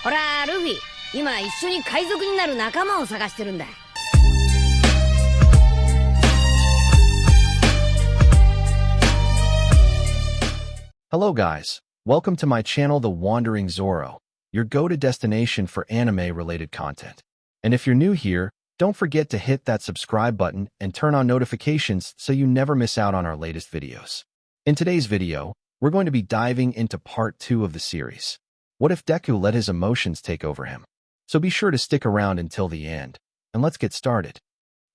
ほら、ルフィ、今一緒に海賊になる仲間を探してるんだ。Hello guys, welcome to my channel The Wandering Zoro, your go-to destination for anime-related content. And if you're new here, don't forget to hit that subscribe button and turn on notifications so you never miss out on our latest videos. In today's video, we're going to be diving into part 2 of the series. What if Deku let his emotions take over him? So be sure to stick around until the end, and let's get started.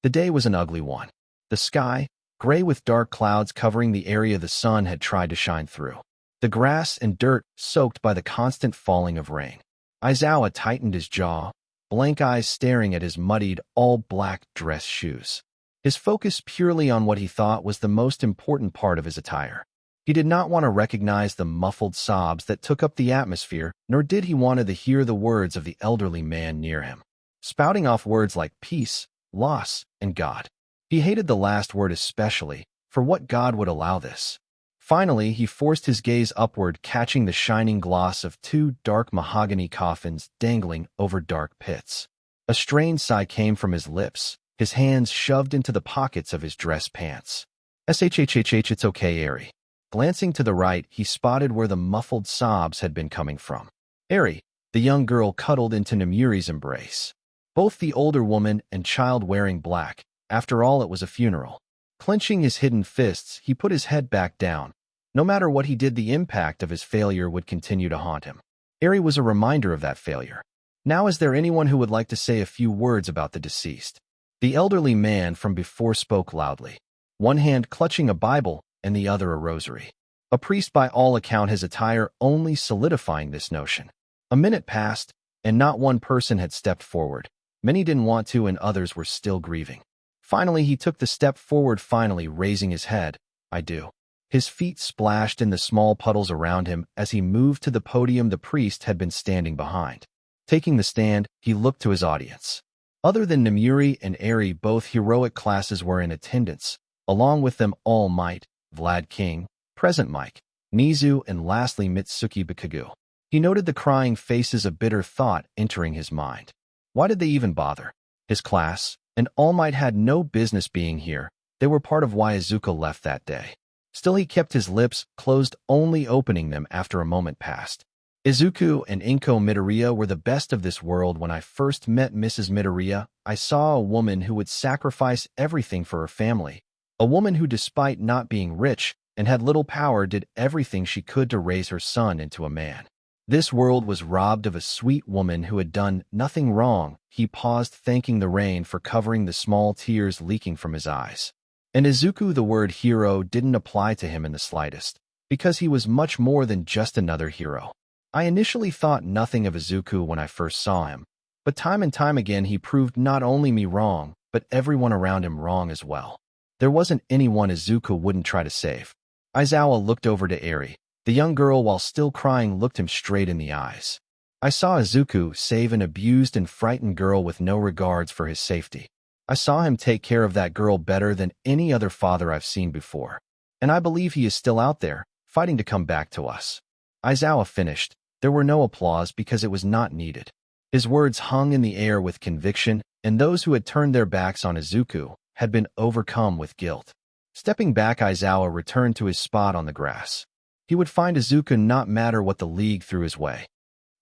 The day was an ugly one. The sky, gray with dark clouds covering the area the sun had tried to shine through. The grass and dirt soaked by the constant falling of rain. Aizawa tightened his jaw, blank eyes staring at his muddied, all-black dress shoes. His focus purely on what he thought was the most important part of his attire. He did not want to recognize the muffled sobs that took up the atmosphere, nor did he want to hear the words of the elderly man near him, spouting off words like peace, loss, and God. He hated the last word especially, for what God would allow this. Finally, he forced his gaze upward, catching the shining gloss of two dark mahogany coffins dangling over dark pits. A strained sigh came from his lips, his hands shoved into the pockets of his dress pants. Shhhh, it's okay, Eri. Glancing to the right, he spotted where the muffled sobs had been coming from. Eri, the young girl cuddled into Namuri's embrace. Both the older woman and child wearing black. After all, it was a funeral. Clenching his hidden fists, he put his head back down. No matter what he did, the impact of his failure would continue to haunt him. Eri was a reminder of that failure. Now, is there anyone who would like to say a few words about the deceased? The elderly man from before spoke loudly, one hand clutching a Bible and the other a rosary. A priest by all account, his attire only solidifying this notion. A minute passed, and not one person had stepped forward. Many didn't want to, and others were still grieving. Finally, he took the step forward, finally raising his head. I do. His feet splashed in the small puddles around him as he moved to the podium the priest had been standing behind. Taking the stand, he looked to his audience. Other than Namuri and Eri, both heroic classes were in attendance, along with them All Might, Vlad King, Present Mike, Nizu, and lastly Mitsuki Bikagu. He noted the crying faces, a bitter thought entering his mind. Why did they even bother? His class and All Might had no business being here. They were part of why Izuku left that day. Still, he kept his lips closed, only opening them after a moment passed. Izuku and Inko Midoriya were the best of this world. When I first met Mrs. Midoriya, I saw a woman who would sacrifice everything for her family. A woman who, despite not being rich and had little power, did everything she could to raise her son into a man. This world was robbed of a sweet woman who had done nothing wrong. He paused, thanking the rain for covering the small tears leaking from his eyes. And Izuku, the word hero didn't apply to him in the slightest, because he was much more than just another hero. I initially thought nothing of Izuku when I first saw him, but time and time again he proved not only me wrong, but everyone around him wrong as well. There wasn't anyone Izuku wouldn't try to save. Aizawa looked over to Eri. The young girl, while still crying, looked him straight in the eyes. I saw Izuku save an abused and frightened girl with no regards for his safety. I saw him take care of that girl better than any other father I've seen before. And I believe he is still out there, fighting to come back to us. Aizawa finished. There were no applause because it was not needed. His words hung in the air with conviction, and those who had turned their backs on Izuku had been overcome with guilt. Stepping back, Aizawa returned to his spot on the grass. He would find Izuku not matter what the League threw his way.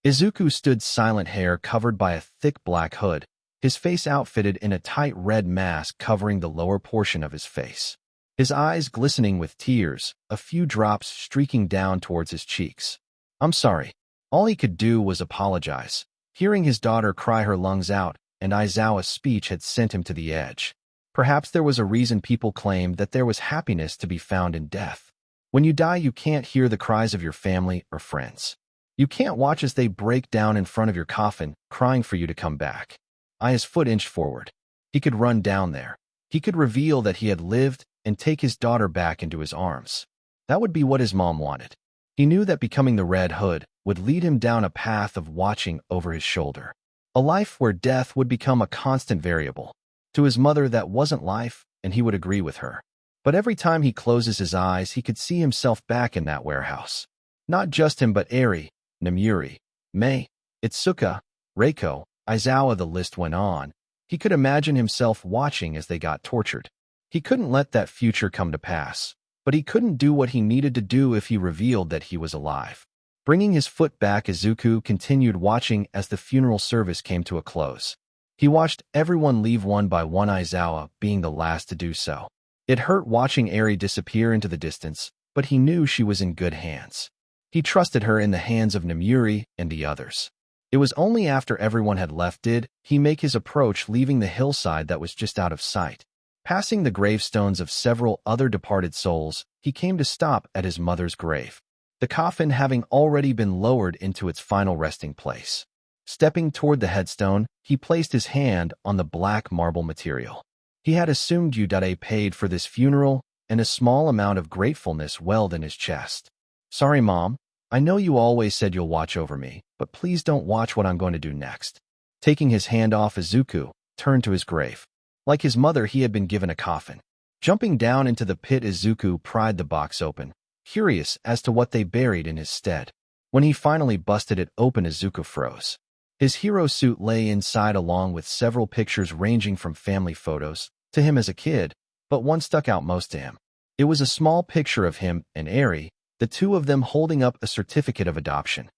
Izuku stood silent, hair covered by a thick black hood, his face outfitted in a tight red mask covering the lower portion of his face. His eyes glistening with tears, a few drops streaking down towards his cheeks. I'm sorry. All he could do was apologize. Hearing his daughter cry her lungs out, and Aizawa's speech had sent him to the edge. Perhaps there was a reason people claimed that there was happiness to be found in death. When you die, you can't hear the cries of your family or friends. You can't watch as they break down in front of your coffin, crying for you to come back. His foot inched forward. He could run down there. He could reveal that he had lived and take his daughter back into his arms. That would be what his mom wanted. He knew that becoming the Red Hood would lead him down a path of watching over his shoulder. A life where death would become a constant variable. To his mother, that wasn't life, and he would agree with her. But every time he closes his eyes, he could see himself back in that warehouse. Not just him, but Eri, Namuri, May, Itsuka, Reiko, Aizawa, the list went on. He could imagine himself watching as they got tortured. He couldn't let that future come to pass, but he couldn't do what he needed to do if he revealed that he was alive. Bringing his foot back, Izuku continued watching as the funeral service came to a close. He watched everyone leave one by one, Aizawa being the last to do so. It hurt watching Eri disappear into the distance, but he knew she was in good hands. He trusted her in the hands of Namuri and the others. It was only after everyone had left did he make his approach, leaving the hillside that was just out of sight. Passing the gravestones of several other departed souls, he came to stop at his mother's grave, the coffin having already been lowered into its final resting place. Stepping toward the headstone, he placed his hand on the black marble material. He had assumed Yudare paid for this funeral, and a small amount of gratefulness welled in his chest. "Sorry, Mom. I know you always said you'll watch over me, but please don't watch what I'm going to do next." Taking his hand off, Izuku turned to his grave. Like his mother, he had been given a coffin. Jumping down into the pit, Izuku pried the box open, curious as to what they buried in his stead. When he finally busted it open, Izuku froze. His hero suit lay inside, along with several pictures ranging from family photos to him as a kid, but one stuck out most to him. It was a small picture of him and Eri, the two of them holding up a certificate of adoption.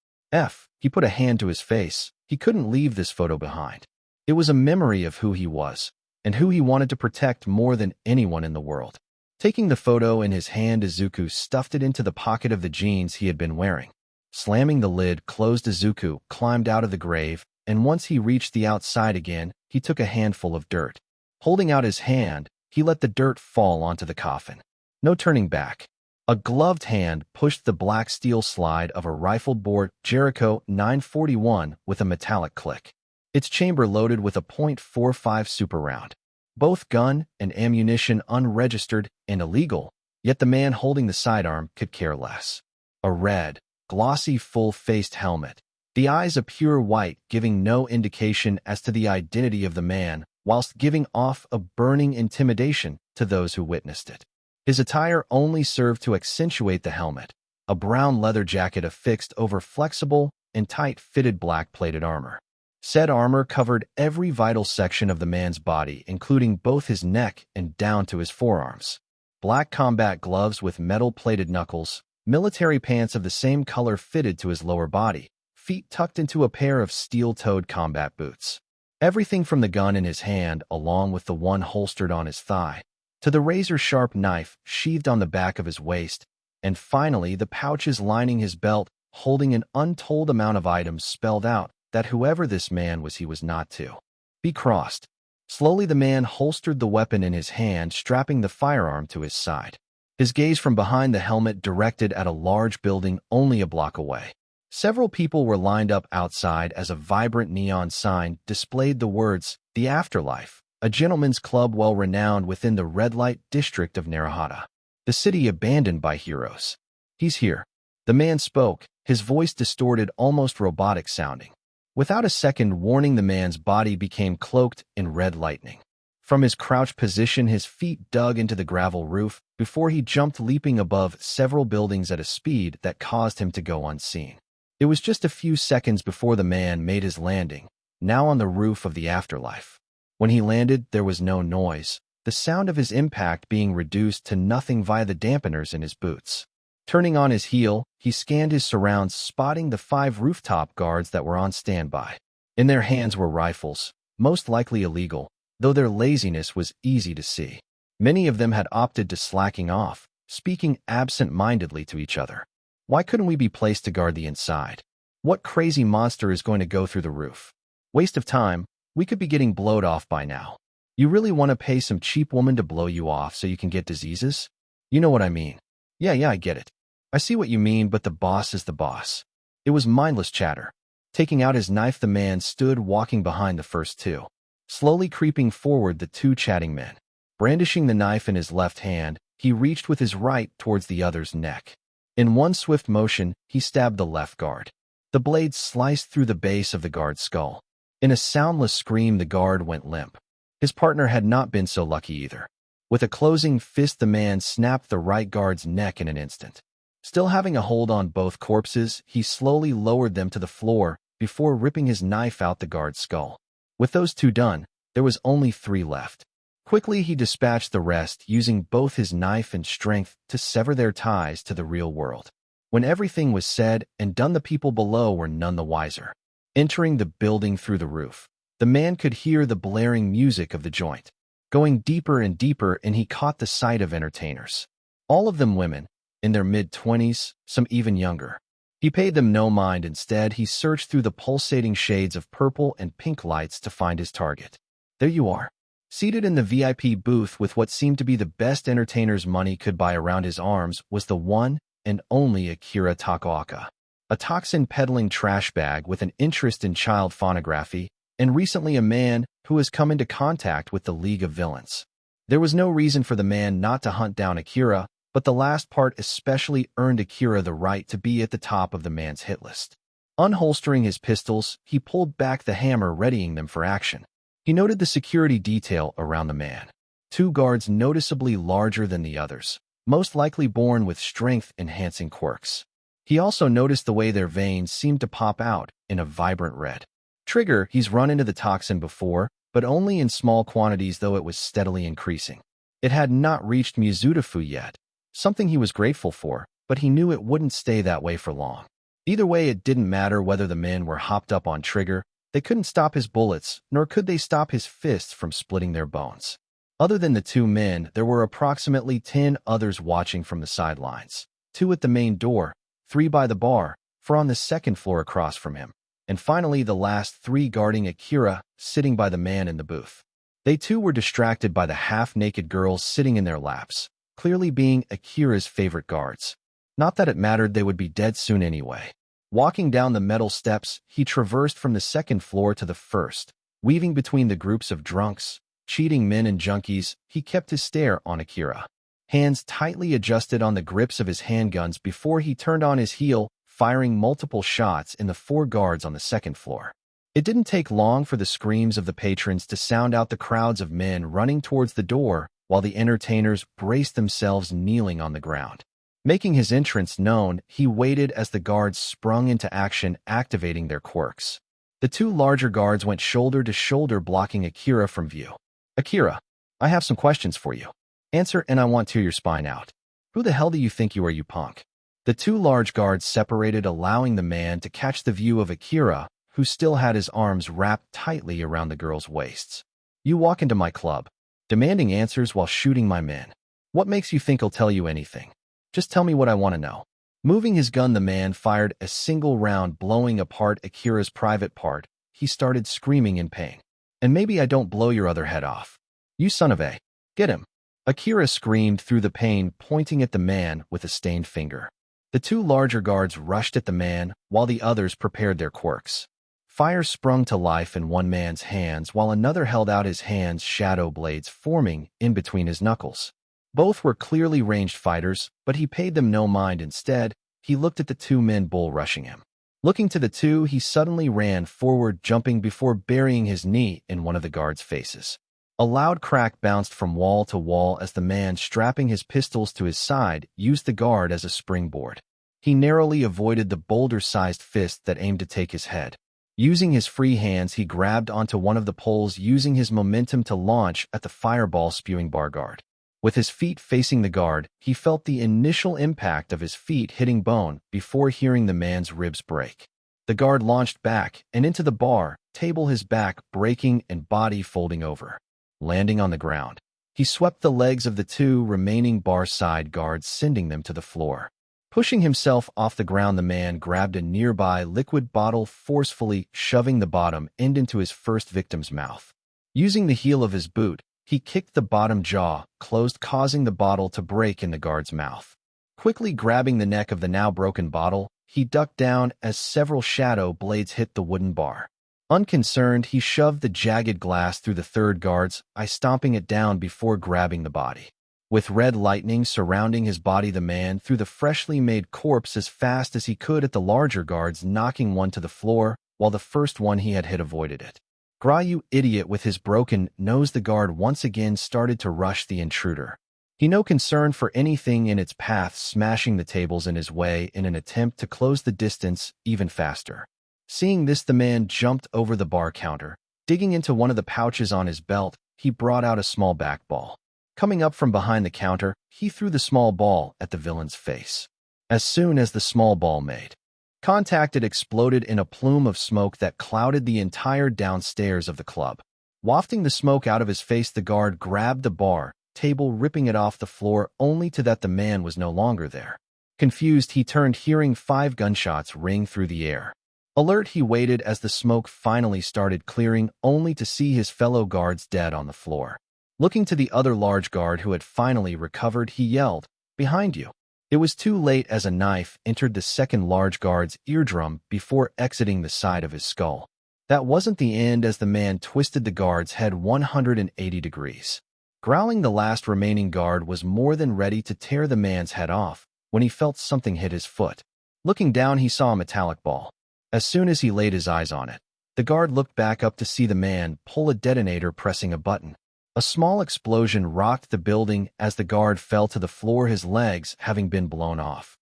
He put a hand to his face. He couldn't leave this photo behind. It was a memory of who he was and who he wanted to protect more than anyone in the world. Taking the photo in his hand, Izuku stuffed it into the pocket of the jeans he had been wearing. Slamming the lid closed, Izuku climbed out of the grave, and once he reached the outside again, he took a handful of dirt. Holding out his hand, he let the dirt fall onto the coffin. No turning back. A gloved hand pushed the black steel slide of a rifled bore Jericho 941 with a metallic click. Its chamber loaded with a .45 super round. Both gun and ammunition unregistered and illegal, yet the man holding the sidearm could care less. A red, glossy, full-faced helmet. The eyes a pure white, giving no indication as to the identity of the man, whilst giving off a burning intimidation to those who witnessed it. His attire only served to accentuate the helmet, a brown leather jacket affixed over flexible and tight-fitted black-plated armor. Said armor covered every vital section of the man's body, including both his neck and down to his forearms. Black combat gloves with metal-plated knuckles, military pants of the same color fitted to his lower body, feet tucked into a pair of steel-toed combat boots. Everything from the gun in his hand, along with the one holstered on his thigh, to the razor-sharp knife sheathed on the back of his waist, and finally the pouches lining his belt, holding an untold amount of items, spelled out that whoever this man was, he was not to be crossed. Slowly the man holstered the weapon in his hand, strapping the firearm to his side. His gaze from behind the helmet directed at a large building only a block away. Several people were lined up outside as a vibrant neon sign displayed the words, "The Afterlife, a gentleman's club well renowned within the red light district of Narahata. The city abandoned by heroes. He's here." The man spoke, his voice distorted, almost robotic sounding. Without a second warning, the man's body became cloaked in red lightning. From his crouched position, his feet dug into the gravel roof before he jumped, leaping above several buildings at a speed that caused him to go unseen. It was just a few seconds before the man made his landing, now on the roof of the afterlife. When he landed, there was no noise, the sound of his impact being reduced to nothing via the dampeners in his boots. Turning on his heel, he scanned his surrounds, spotting the 5 rooftop guards that were on standby. In their hands were rifles, most likely illegal, though their laziness was easy to see. Many of them had opted to slacking off, speaking absent-mindedly to each other. "Why couldn't we be placed to guard the inside? What crazy monster is going to go through the roof? Waste of time, we could be getting blowed off by now. You really want to pay some cheap woman to blow you off so you can get diseases? You know what I mean." Yeah, I get it. I see what you mean, but the boss is the boss." It was mindless chatter. Taking out his knife, the man stood walking behind the first two, slowly creeping forward the 2 chatting men. Brandishing the knife in his left hand, he reached with his right towards the other's neck. In one swift motion, he stabbed the left guard. The blade sliced through the base of the guard's skull. In a soundless scream, the guard went limp. His partner had not been so lucky either. With a closing fist, the man snapped the right guard's neck in an instant. Still having a hold on both corpses, he slowly lowered them to the floor, before ripping his knife out the guard's skull. With those two done, there was only 3 left. Quickly, he dispatched the rest, using both his knife and strength to sever their ties to the real world. When everything was said and done, the people below were none the wiser. Entering the building through the roof, the man could hear the blaring music of the joint. Going deeper and deeper, and he caught the sight of entertainers. All of them women, in their mid-20s, some even younger. He paid them no mind. Instead, he searched through the pulsating shades of purple and pink lights to find his target. There you are. Seated in the VIP booth with what seemed to be the best entertainer's money could buy around his arms was the one and only Akira Takaoka, a toxin-peddling trash bag with an interest in child phonography, and recently a man who has come into contact with the League of Villains. There was no reason for the man not to hunt down Akira, but the last part especially earned Akira the right to be at the top of the man's hit list. Unholstering his pistols, he pulled back the hammer, readying them for action. He noted the security detail around the man. 2 guards noticeably larger than the others, most likely born with strength-enhancing quirks. He also noticed the way their veins seemed to pop out in a vibrant red. Trigger, he's run into the toxin before, but only in small quantities, though it was steadily increasing. It had not reached Mizutofu yet, something he was grateful for, but he knew it wouldn't stay that way for long. Either way, it didn't matter whether the men were hopped up on Trigger. They couldn't stop his bullets, nor could they stop his fists from splitting their bones. Other than the 2 men, there were approximately 10 others watching from the sidelines. 2 at the main door, 3 by the bar, 4 on the second floor across from him, and finally the last 3 guarding Akira, sitting by the man in the booth. They too were distracted by the half-naked girls sitting in their laps, clearly being Akira's favorite guards. Not that it mattered, they would be dead soon anyway. Walking down the metal steps, he traversed from the second floor to the first. Weaving between the groups of drunks, cheating men and junkies, he kept his stare on Akira. Hands tightly adjusted on the grips of his handguns before he turned on his heel, firing multiple shots in the 4 guards on the second floor. It didn't take long for the screams of the patrons to sound out the crowds of men running towards the door, while the entertainers braced themselves kneeling on the ground. Making his entrance known, he waited as the guards sprung into action, activating their quirks. The 2 larger guards went shoulder to shoulder, blocking Akira from view. Akira, I have some questions for you. Answer and I want to tear your spine out. Who the hell do you think you are, you punk? The 2 large guards separated, allowing the man to catch the view of Akira, who still had his arms wrapped tightly around the girls' waists. You walk into my club, demanding answers while shooting my men. What makes you think I'll tell you anything? Just tell me what I want to know. Moving his gun, the man fired a single round, blowing apart Akira's private part. He started screaming in pain. And maybe I don't blow your other head off. You son of a... Get him. Akira screamed through the pain, pointing at the man with a stained finger. The 2 larger guards rushed at the man, while the others prepared their quirks. Fire sprung to life in one man's hands, while another held out his hands, shadow blades forming in between his knuckles. Both were clearly ranged fighters, but he paid them no mind. Instead, he looked at the 2 men bull rushing him. Looking to the 2, he suddenly ran forward, jumping before burying his knee in one of the guards' faces. A loud crack bounced from wall to wall as the man, strapping his pistols to his side, used the guard as a springboard. He narrowly avoided the boulder-sized fist that aimed to take his head. Using his free hands, he grabbed onto one of the poles, using his momentum to launch at the fireball-spewing bar guard. With his feet facing the guard, he felt the initial impact of his feet hitting bone before hearing the man's ribs break. The guard launched back and into the bar table, his back breaking and body folding over. Landing on the ground, he swept the legs of the 2 remaining bar-side guards, sending them to the floor. Pushing himself off the ground, the man grabbed a nearby liquid bottle, forcefully shoving the bottom end into his first victim's mouth. Using the heel of his boot, he kicked the bottom jaw closed, causing the bottle to break in the guard's mouth. Quickly grabbing the neck of the now broken bottle, he ducked down as several shadow blades hit the wooden bar. Unconcerned, he shoved the jagged glass through the 3rd guard's eye, stomping it down before grabbing the body. With red lightning surrounding his body, the man threw the freshly made corpse as fast as he could at the larger guards, knocking one to the floor, while the first one he had hit avoided it. Gra, you idiot! With his broken nose, the guard once again started to rush the intruder. He no concern for anything in its path, smashing the tables in his way in an attempt to close the distance even faster. Seeing this, the man jumped over the bar counter. Digging into one of the pouches on his belt, he brought out a small back ball. Coming up from behind the counter, he threw the small ball at the villain's face. As soon as the small ball made contact, it exploded in a plume of smoke that clouded the entire downstairs of the club. Wafting the smoke out of his face, the guard grabbed the bar table, ripping it off the floor, only to that the man was no longer there. Confused, he turned, hearing 5 gunshots ring through the air. Alert, he waited as the smoke finally started clearing, only to see his fellow guards dead on the floor. Looking to the other large guard who had finally recovered, he yelled, "Behind you!" It was too late, as a knife entered the second large guard's eardrum before exiting the side of his skull. That wasn't the end, as the man twisted the guard's head 180 degrees. Growling, the last remaining guard was more than ready to tear the man's head off when he felt something hit his foot. Looking down, he saw a metallic ball. As soon as he laid his eyes on it, the guard looked back up to see the man pull a detonator, pressing a button. A small explosion rocked the building as the guard fell to the floor, his legs having been blown off.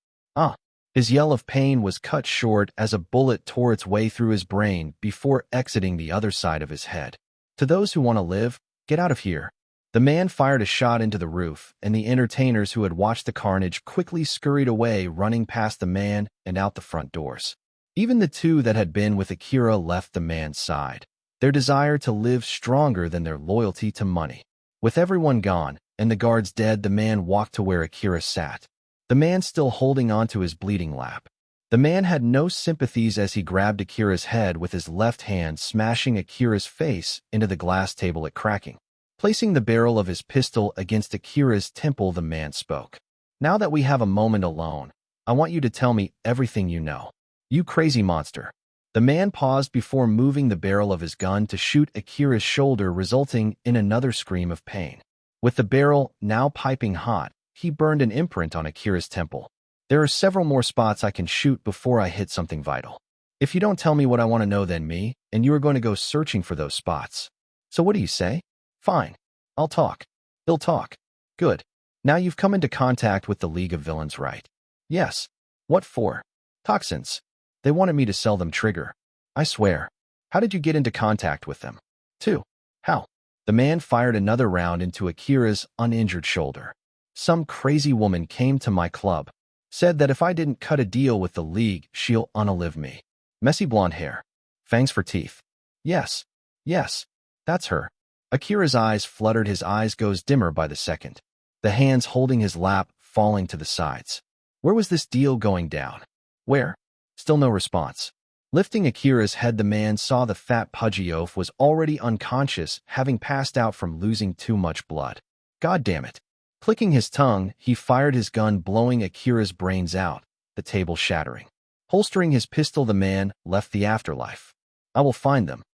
His yell of pain was cut short as a bullet tore its way through his brain before exiting the other side of his head. To those who want to live, get out of here. The man fired a shot into the roof, and the entertainers who had watched the carnage quickly scurried away, running past the man and out the front doors. Even the 2 that had been with Akira left the man's side, their desire to live stronger than their loyalty to money. With everyone gone and the guards dead, the man walked to where Akira sat, the man still holding onto his bleeding lap. The man had no sympathies as he grabbed Akira's head with his left hand, smashing Akira's face into the glass table at cracking. Placing the barrel of his pistol against Akira's temple, the man spoke. "Now that we have a moment alone, I want you to tell me everything you know. You crazy monster." The man paused before moving the barrel of his gun to shoot Akira's shoulder, resulting in another scream of pain. With the barrel now piping hot, he burned an imprint on Akira's temple. "There are several more spots I can shoot before I hit something vital. If you don't tell me what I want to know, then me and you are going to go searching for those spots. So what do you say?" "Fine. I'll talk." "He'll talk. Good. Now you've come into contact with the League of Villains, right?" "Yes." "What for?" "Toxins. They wanted me to sell them Trigger." "I swear. How did you get into contact with them?" "2. "How?" The man fired another round into Akira's uninjured shoulder. "Some crazy woman came to my club. Said that if I didn't cut a deal with the League, she'll unalive me. Messy blonde hair. Fangs for teeth." Yes, that's her." Akira's eyes fluttered, his eyes goes dimmer by the second, the hands holding his lap falling to the sides. "Where was this deal going down?" "Where?" Still no response. Lifting Akira's head, the man saw the fat pudgy oaf was already unconscious, having passed out from losing too much blood. "God damn it." Clicking his tongue, he fired his gun, blowing Akira's brains out, the table shattering. Holstering his pistol, the man left the afterlife. "I will find them."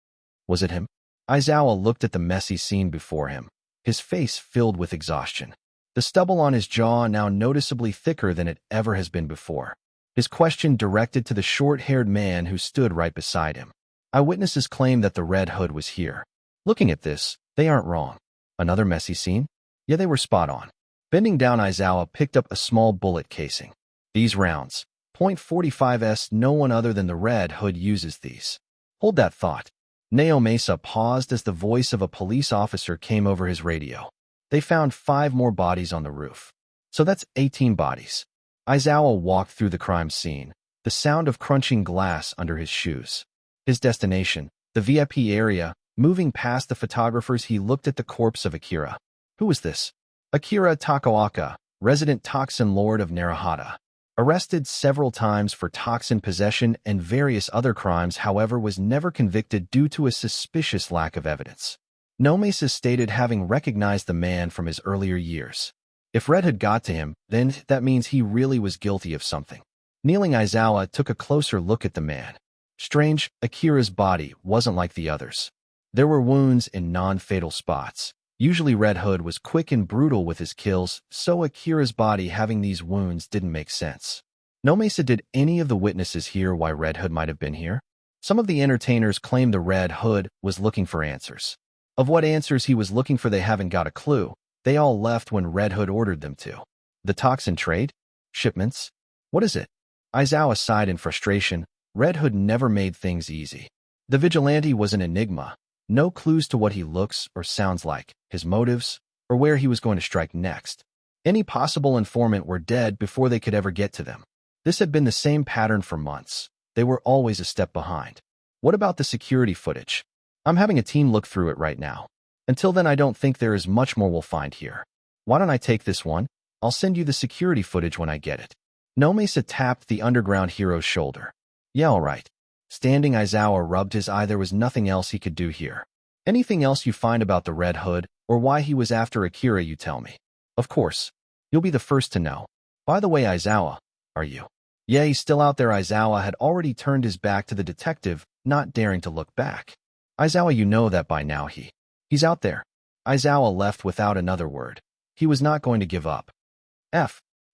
Was it him? Aizawa looked at the messy scene before him, his face filled with exhaustion. The stubble on his jaw now noticeably thicker than it ever has been before. His question directed to the short-haired man who stood right beside him. Eyewitnesses claim that the Red Hood was here. Looking at this, they aren't wrong. Another messy scene? Yeah, they were spot on. Bending down, Aizawa picked up a small bullet casing. These rounds, .45s, no one other than the Red Hood uses these. Hold that thought. Naomasa paused as the voice of a police officer came over his radio. They found 5 more bodies on the roof. So that's 18 bodies. Aizawa walked through the crime scene, the sound of crunching glass under his shoes. His destination, the VIP area. Moving past the photographers, he looked at the corpse of Akira. Who was this? Akira Takaoka, resident toxin lord of Narahata. Arrested several times for toxin possession and various other crimes, however, was never convicted due to a suspicious lack of evidence. Nomasa stated having recognized the man from his earlier years. If Red had got to him, then that means he really was guilty of something. Kneeling, Aizawa took a closer look at the man. Strange, Akira's body wasn't like the others. There were wounds in non-fatal spots. Usually Red Hood was quick and brutal with his kills, so Akira's body having these wounds didn't make sense. Nomasa, did any of the witnesses hear why Red Hood might have been here? Some of the entertainers claimed the Red Hood was looking for answers. Of what answers he was looking for, they haven't got a clue. They all left when Red Hood ordered them to. The toxin trade? Shipments? What is it? Aizawa sighed in frustration, Red Hood never made things easy. The vigilante was an enigma. No clues to what he looks or sounds like, his motives, or where he was going to strike next. Any possible informant were dead before they could ever get to them. This had been the same pattern for months. They were always a step behind. What about the security footage? I'm having a team look through it right now. Until then, I don't think there is much more we'll find here. Why don't I take this one? I'll send you the security footage when I get it. Naomasa tapped the underground hero's shoulder. Yeah, all right. Standing Aizawa rubbed his eye. There was nothing else he could do here. Anything else you find about the Red Hood, or why he was after Akira, you tell me. Of course. You'll be the first to know. By the way, Aizawa, are you? Yeah, he's still out there. Aizawa had already turned his back to the detective, not daring to look back. Aizawa, you know that by now he's out there. Aizawa left without another word. He was not going to give up.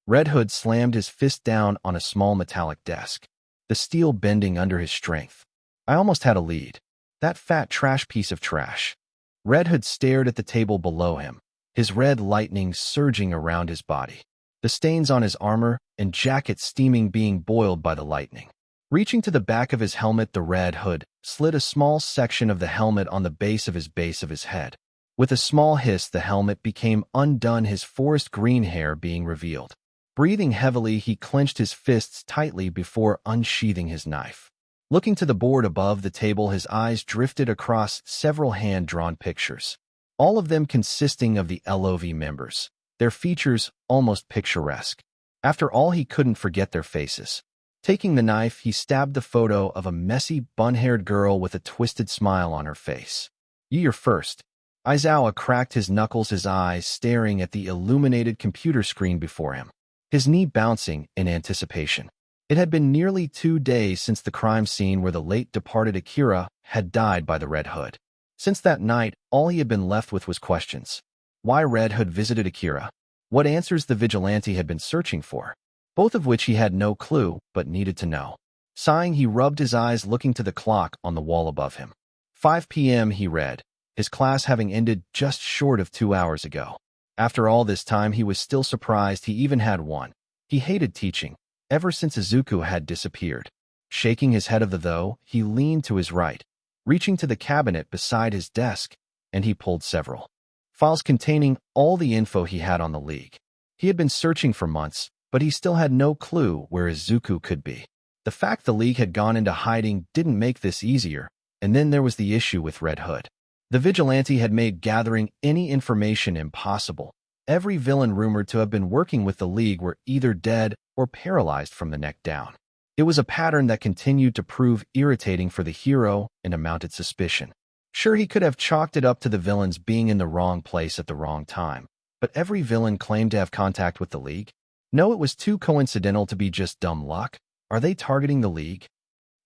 Red Hood slammed his fist down on a small metallic desk, the steel bending under his strength. I almost had a lead. That fat trash piece of trash. Red Hood stared at the table below him, his red lightning surging around his body, the stains on his armor and jacket steaming, being boiled by the lightning. Reaching to the back of his helmet, the Red Hood slid a small section of the helmet on the base of his head. With a small hiss, the helmet became undone, his forest green hair being revealed. Breathing heavily, he clenched his fists tightly before unsheathing his knife. Looking to the board above the table, his eyes drifted across several hand-drawn pictures, all of them consisting of the LOV members, their features almost picturesque. After all, he couldn't forget their faces. Taking the knife, he stabbed the photo of a messy, bun-haired girl with a twisted smile on her face. You're first. Aizawa cracked his knuckles, his eyes staring at the illuminated computer screen before him, his knee bouncing in anticipation. It had been nearly 2 days since the crime scene where the late departed Akira had died by the Red Hood. Since that night, all he had been left with was questions. Why Red Hood visited Akira? What answers the vigilante had been searching for? Both of which he had no clue, but needed to know. Sighing, he rubbed his eyes, looking to the clock on the wall above him. 5 p.m., he read, his class having ended just short of 2 hours ago. After all this time, he was still surprised he even had one. He hated teaching, ever since Izuku had disappeared. Shaking his head though, he leaned to his right, reaching to the cabinet beside his desk, and he pulled several files containing all the info he had on the League. He had been searching for months, but he still had no clue where Izuku could be. The fact the League had gone into hiding didn't make this easier, and then there was the issue with Red Hood. The vigilante had made gathering any information impossible. Every villain rumored to have been working with the League were either dead or paralyzed from the neck down. It was a pattern that continued to prove irritating for the hero and amounted suspicion. Sure, he could have chalked it up to the villains being in the wrong place at the wrong time, but every villain claimed to have contact with the League. No, it was too coincidental to be just dumb luck. Are they targeting the League?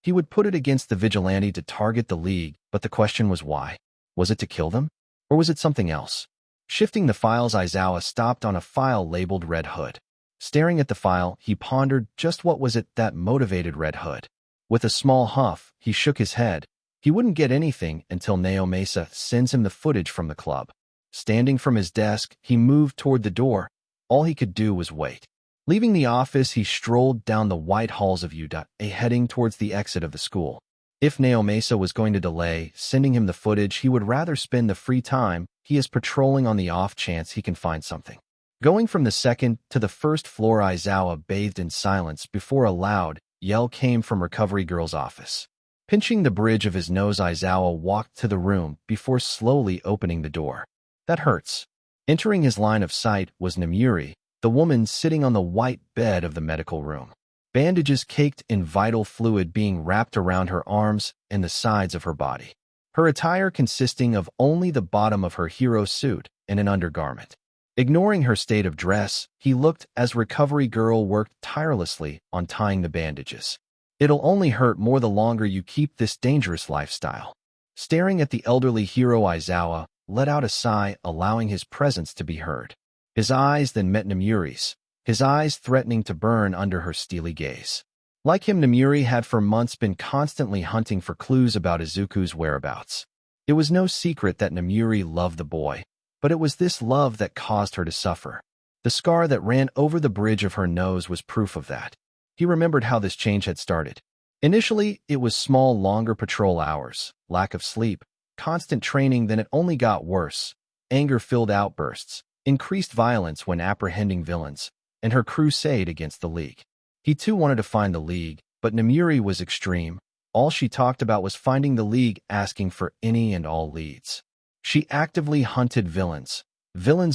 He would put it against the vigilante to target the League, but the question was why? Was it to kill them? Or was it something else? Shifting the files, Aizawa stopped on a file labeled Red Hood. Staring at the file, he pondered just what was it that motivated Red Hood. With a small huff, he shook his head. He wouldn't get anything until Naomasa sends him the footage from the club. Standing from his desk, he moved toward the door. All he could do was wait. Leaving the office, he strolled down the white halls of Uda, heading towards the exit of the school. If Naomasa was going to delay sending him the footage, he would rather spend the free time he is patrolling on the off chance he can find something. Going from the second to the first floor, Aizawa bathed in silence before a loud yell came from Recovery Girl's office. Pinching the bridge of his nose, Aizawa walked to the room before slowly opening the door. That hurts. Entering his line of sight was Namuri, the woman sitting on the white bed of the medical room. Bandages caked in vital fluid being wrapped around her arms and the sides of her body. Her attire consisting of only the bottom of her hero suit and an undergarment. Ignoring her state of dress, he looked as Recovery Girl worked tirelessly on tying the bandages. It'll only hurt more the longer you keep this dangerous lifestyle. Staring at the elderly hero, Aizawa let out a sigh, allowing his presence to be heard. His eyes then met Namuri's, his eyes threatening to burn under her steely gaze. Like him, Namuri had for months been constantly hunting for clues about Izuku's whereabouts. It was no secret that Namuri loved the boy, but it was this love that caused her to suffer. The scar that ran over the bridge of her nose was proof of that. He remembered how this change had started. Initially, it was small, longer patrol hours, lack of sleep, constant training. Then it only got worse. Anger-filled outbursts, increased violence when apprehending villains, and her crusade against the League. He too wanted to find the League, but Namuri was extreme. All she talked about was finding the League, asking for any and all leads. She actively hunted villains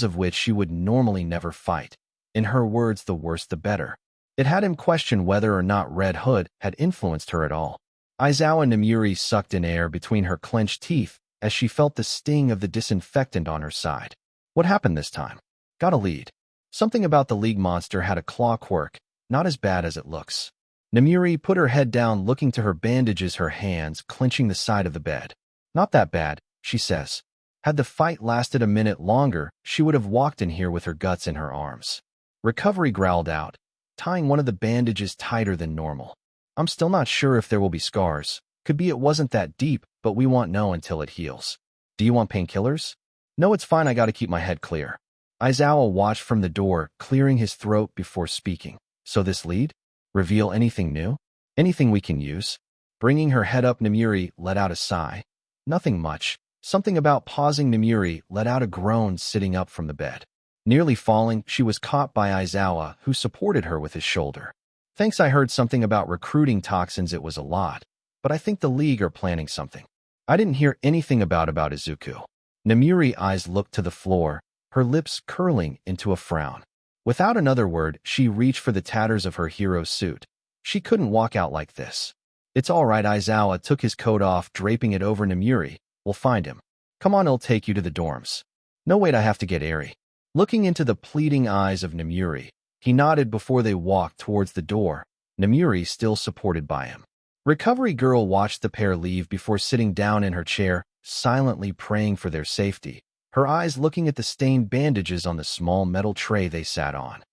of which she would normally never fight. In her words, the worse the better. It had him question whether or not Red Hood had influenced her at all. Aizawa Namuri sucked in air between her clenched teeth as she felt the sting of the disinfectant on her side. What happened this time? Got a lead. Something about the League monster had a claw quirk, not as bad as it looks. Namuri put her head down, looking to her bandages, her hands clenching the side of the bed. Not that bad, she says. Had the fight lasted a minute longer, she would have walked in here with her guts in her arms. Recovery growled out, tying one of the bandages tighter than normal. I'm still not sure if there will be scars. Could be it wasn't that deep, but we won't know until it heals. Do you want painkillers? No, it's fine, I gotta keep my head clear. Aizawa watched from the door, clearing his throat before speaking. So this lead? Reveal anything new? Anything we can use? Bringing her head up, Namuri let out a sigh. Nothing much. Something about pausing. Namuri let out a groan, sitting up from the bed. Nearly falling, she was caught by Aizawa, who supported her with his shoulder. Thanks, I heard something about recruiting toxins. It was a lot, but I think the League are planning something. I didn't hear anything about Izuku. Namuri's eyes looked to the floor, her lips curling into a frown. Without another word, she reached for the tatters of her hero suit. She couldn't walk out like this. It's all right. Aizawa took his coat off, draping it over Namuri. We'll find him. Come on, I'll take you to the dorms. No, wait, I have to get Eri. Looking into the pleading eyes of Namuri, he nodded before they walked towards the door, Namuri still supported by him. Recovery Girl watched the pair leave before sitting down in her chair, silently praying for their safety, her eyes looking at the stained bandages on the small metal tray they sat on.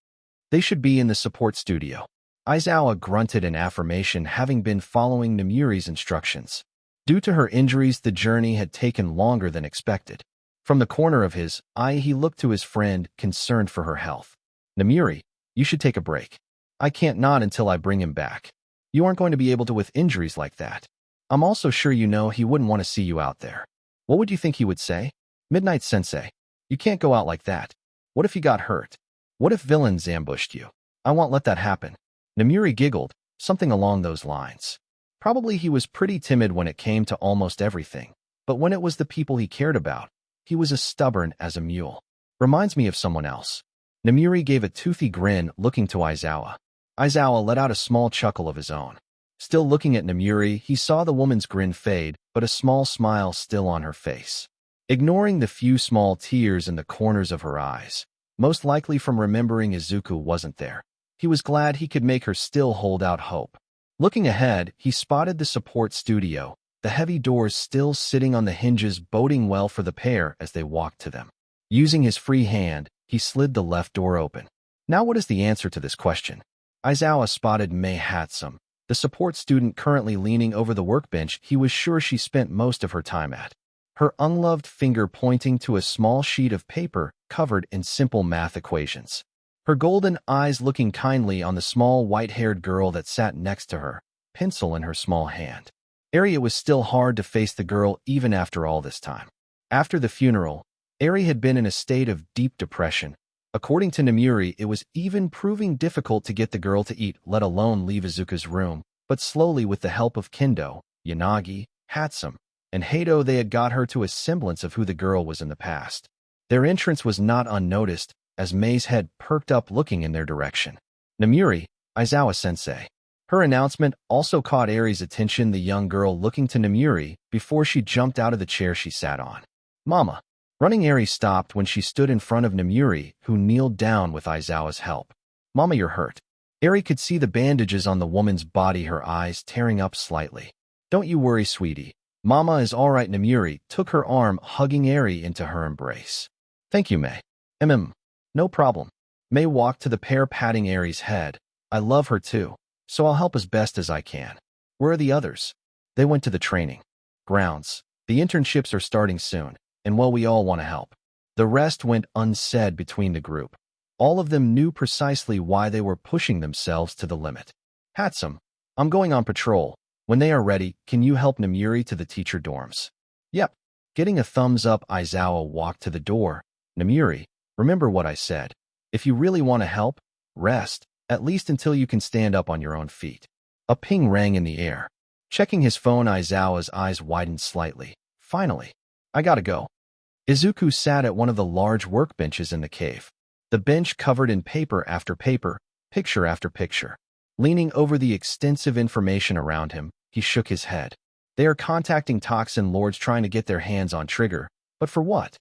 They should be in the support studio. Aizawa grunted in affirmation, having been following Namuri's instructions. Due to her injuries, the journey had taken longer than expected. From the corner of his eye, he looked to his friend, concerned for her health. Namuri, you should take a break. I can't nod until I bring him back. You aren't going to be able to with injuries like that. I'm also sure you know he wouldn't want to see you out there. What would you think he would say? Midnight Sensei, you can't go out like that. What if you got hurt? What if villains ambushed you? I won't let that happen. Namuri giggled, something along those lines. Probably he was pretty timid when it came to almost everything, but when it was the people he cared about, he was as stubborn as a mule. Reminds me of someone else. Namuri gave a toothy grin, looking to Aizawa. Aizawa let out a small chuckle of his own. Still looking at Namuri, he saw the woman's grin fade, but a small smile still on her face. Ignoring the few small tears in the corners of her eyes, most likely from remembering Izuku wasn't there, he was glad he could make her still hold out hope. Looking ahead, he spotted the support studio, the heavy doors still sitting on the hinges, boding well for the pair as they walked to them. Using his free hand, he slid the left door open. Now what is the answer to this question? Aizawa spotted Mei Hatsum, the support student currently leaning over the workbench he was sure she spent most of her time at. Her ungloved finger pointing to a small sheet of paper covered in simple math equations. Her golden eyes looking kindly on the small white-haired girl that sat next to her, pencil in her small hand. Eri, was still hard to face the girl even after all this time. After the funeral, Eri had been in a state of deep depression. According to Namuri, it was even proving difficult to get the girl to eat, let alone leave Izuku's room, but slowly with the help of Kendo, Yanagi, Hatsum, and Hato they had got her to a semblance of who the girl was in the past. Their entrance was not unnoticed, as Mei's head perked up looking in their direction. Namuri, Aizawa-sensei. Her announcement also caught Eri's attention, the young girl looking to Namuri before she jumped out of the chair she sat on. Mama. Running Eri stopped when she stood in front of Namuri, who kneeled down with Aizawa's help. Mama, you're hurt. Eri could see the bandages on the woman's body, her eyes tearing up slightly. Don't you worry, sweetie. Mama is all right. Namuri took her arm, hugging Eri into her embrace. Thank you, Mei. No problem. Mei walked to the pair, patting Eri's head. I love her too, so I'll help as best as I can. Where are the others? They went to the training grounds. The internships are starting soon, and well, we all want to help. The rest went unsaid between the group. All of them knew precisely why they were pushing themselves to the limit. Hatsum, I'm going on patrol. When they are ready, can you help Namiri to the teacher dorms? Yep. Getting a thumbs up, Aizawa walked to the door. Namiri, remember what I said. If you really want to help, rest, at least until you can stand up on your own feet. A ping rang in the air. Checking his phone, Aizawa's eyes widened slightly. Finally. I gotta go. Izuku sat at one of the large workbenches in the cave. The bench covered in paper after paper, picture after picture. Leaning over the extensive information around him, he shook his head. They are contacting Toxin Lords trying to get their hands on Trigger, but for what?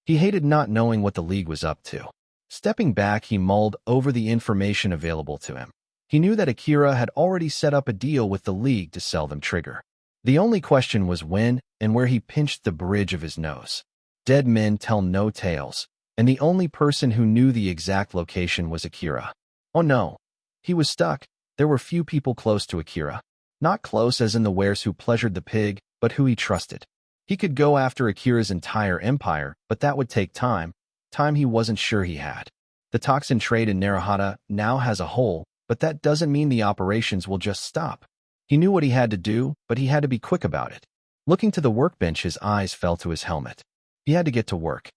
He hated not knowing what the League was up to. Stepping back, he mulled over the information available to him. He knew that Akira had already set up a deal with the League to sell them Trigger. The only question was when and where. He pinched the bridge of his nose. Dead men tell no tales, and the only person who knew the exact location was Akira. Oh no. He was stuck. There were few people close to Akira. Not close as in the wares who pleasured the pig, but who he trusted. He could go after Akira's entire empire, but that would take time. Time he wasn't sure he had. The toxin trade in Naruhata now has a hole, but that doesn't mean the operations will just stop. He knew what he had to do, but he had to be quick about it. Looking to the workbench, his eyes fell to his helmet. He had to get to work.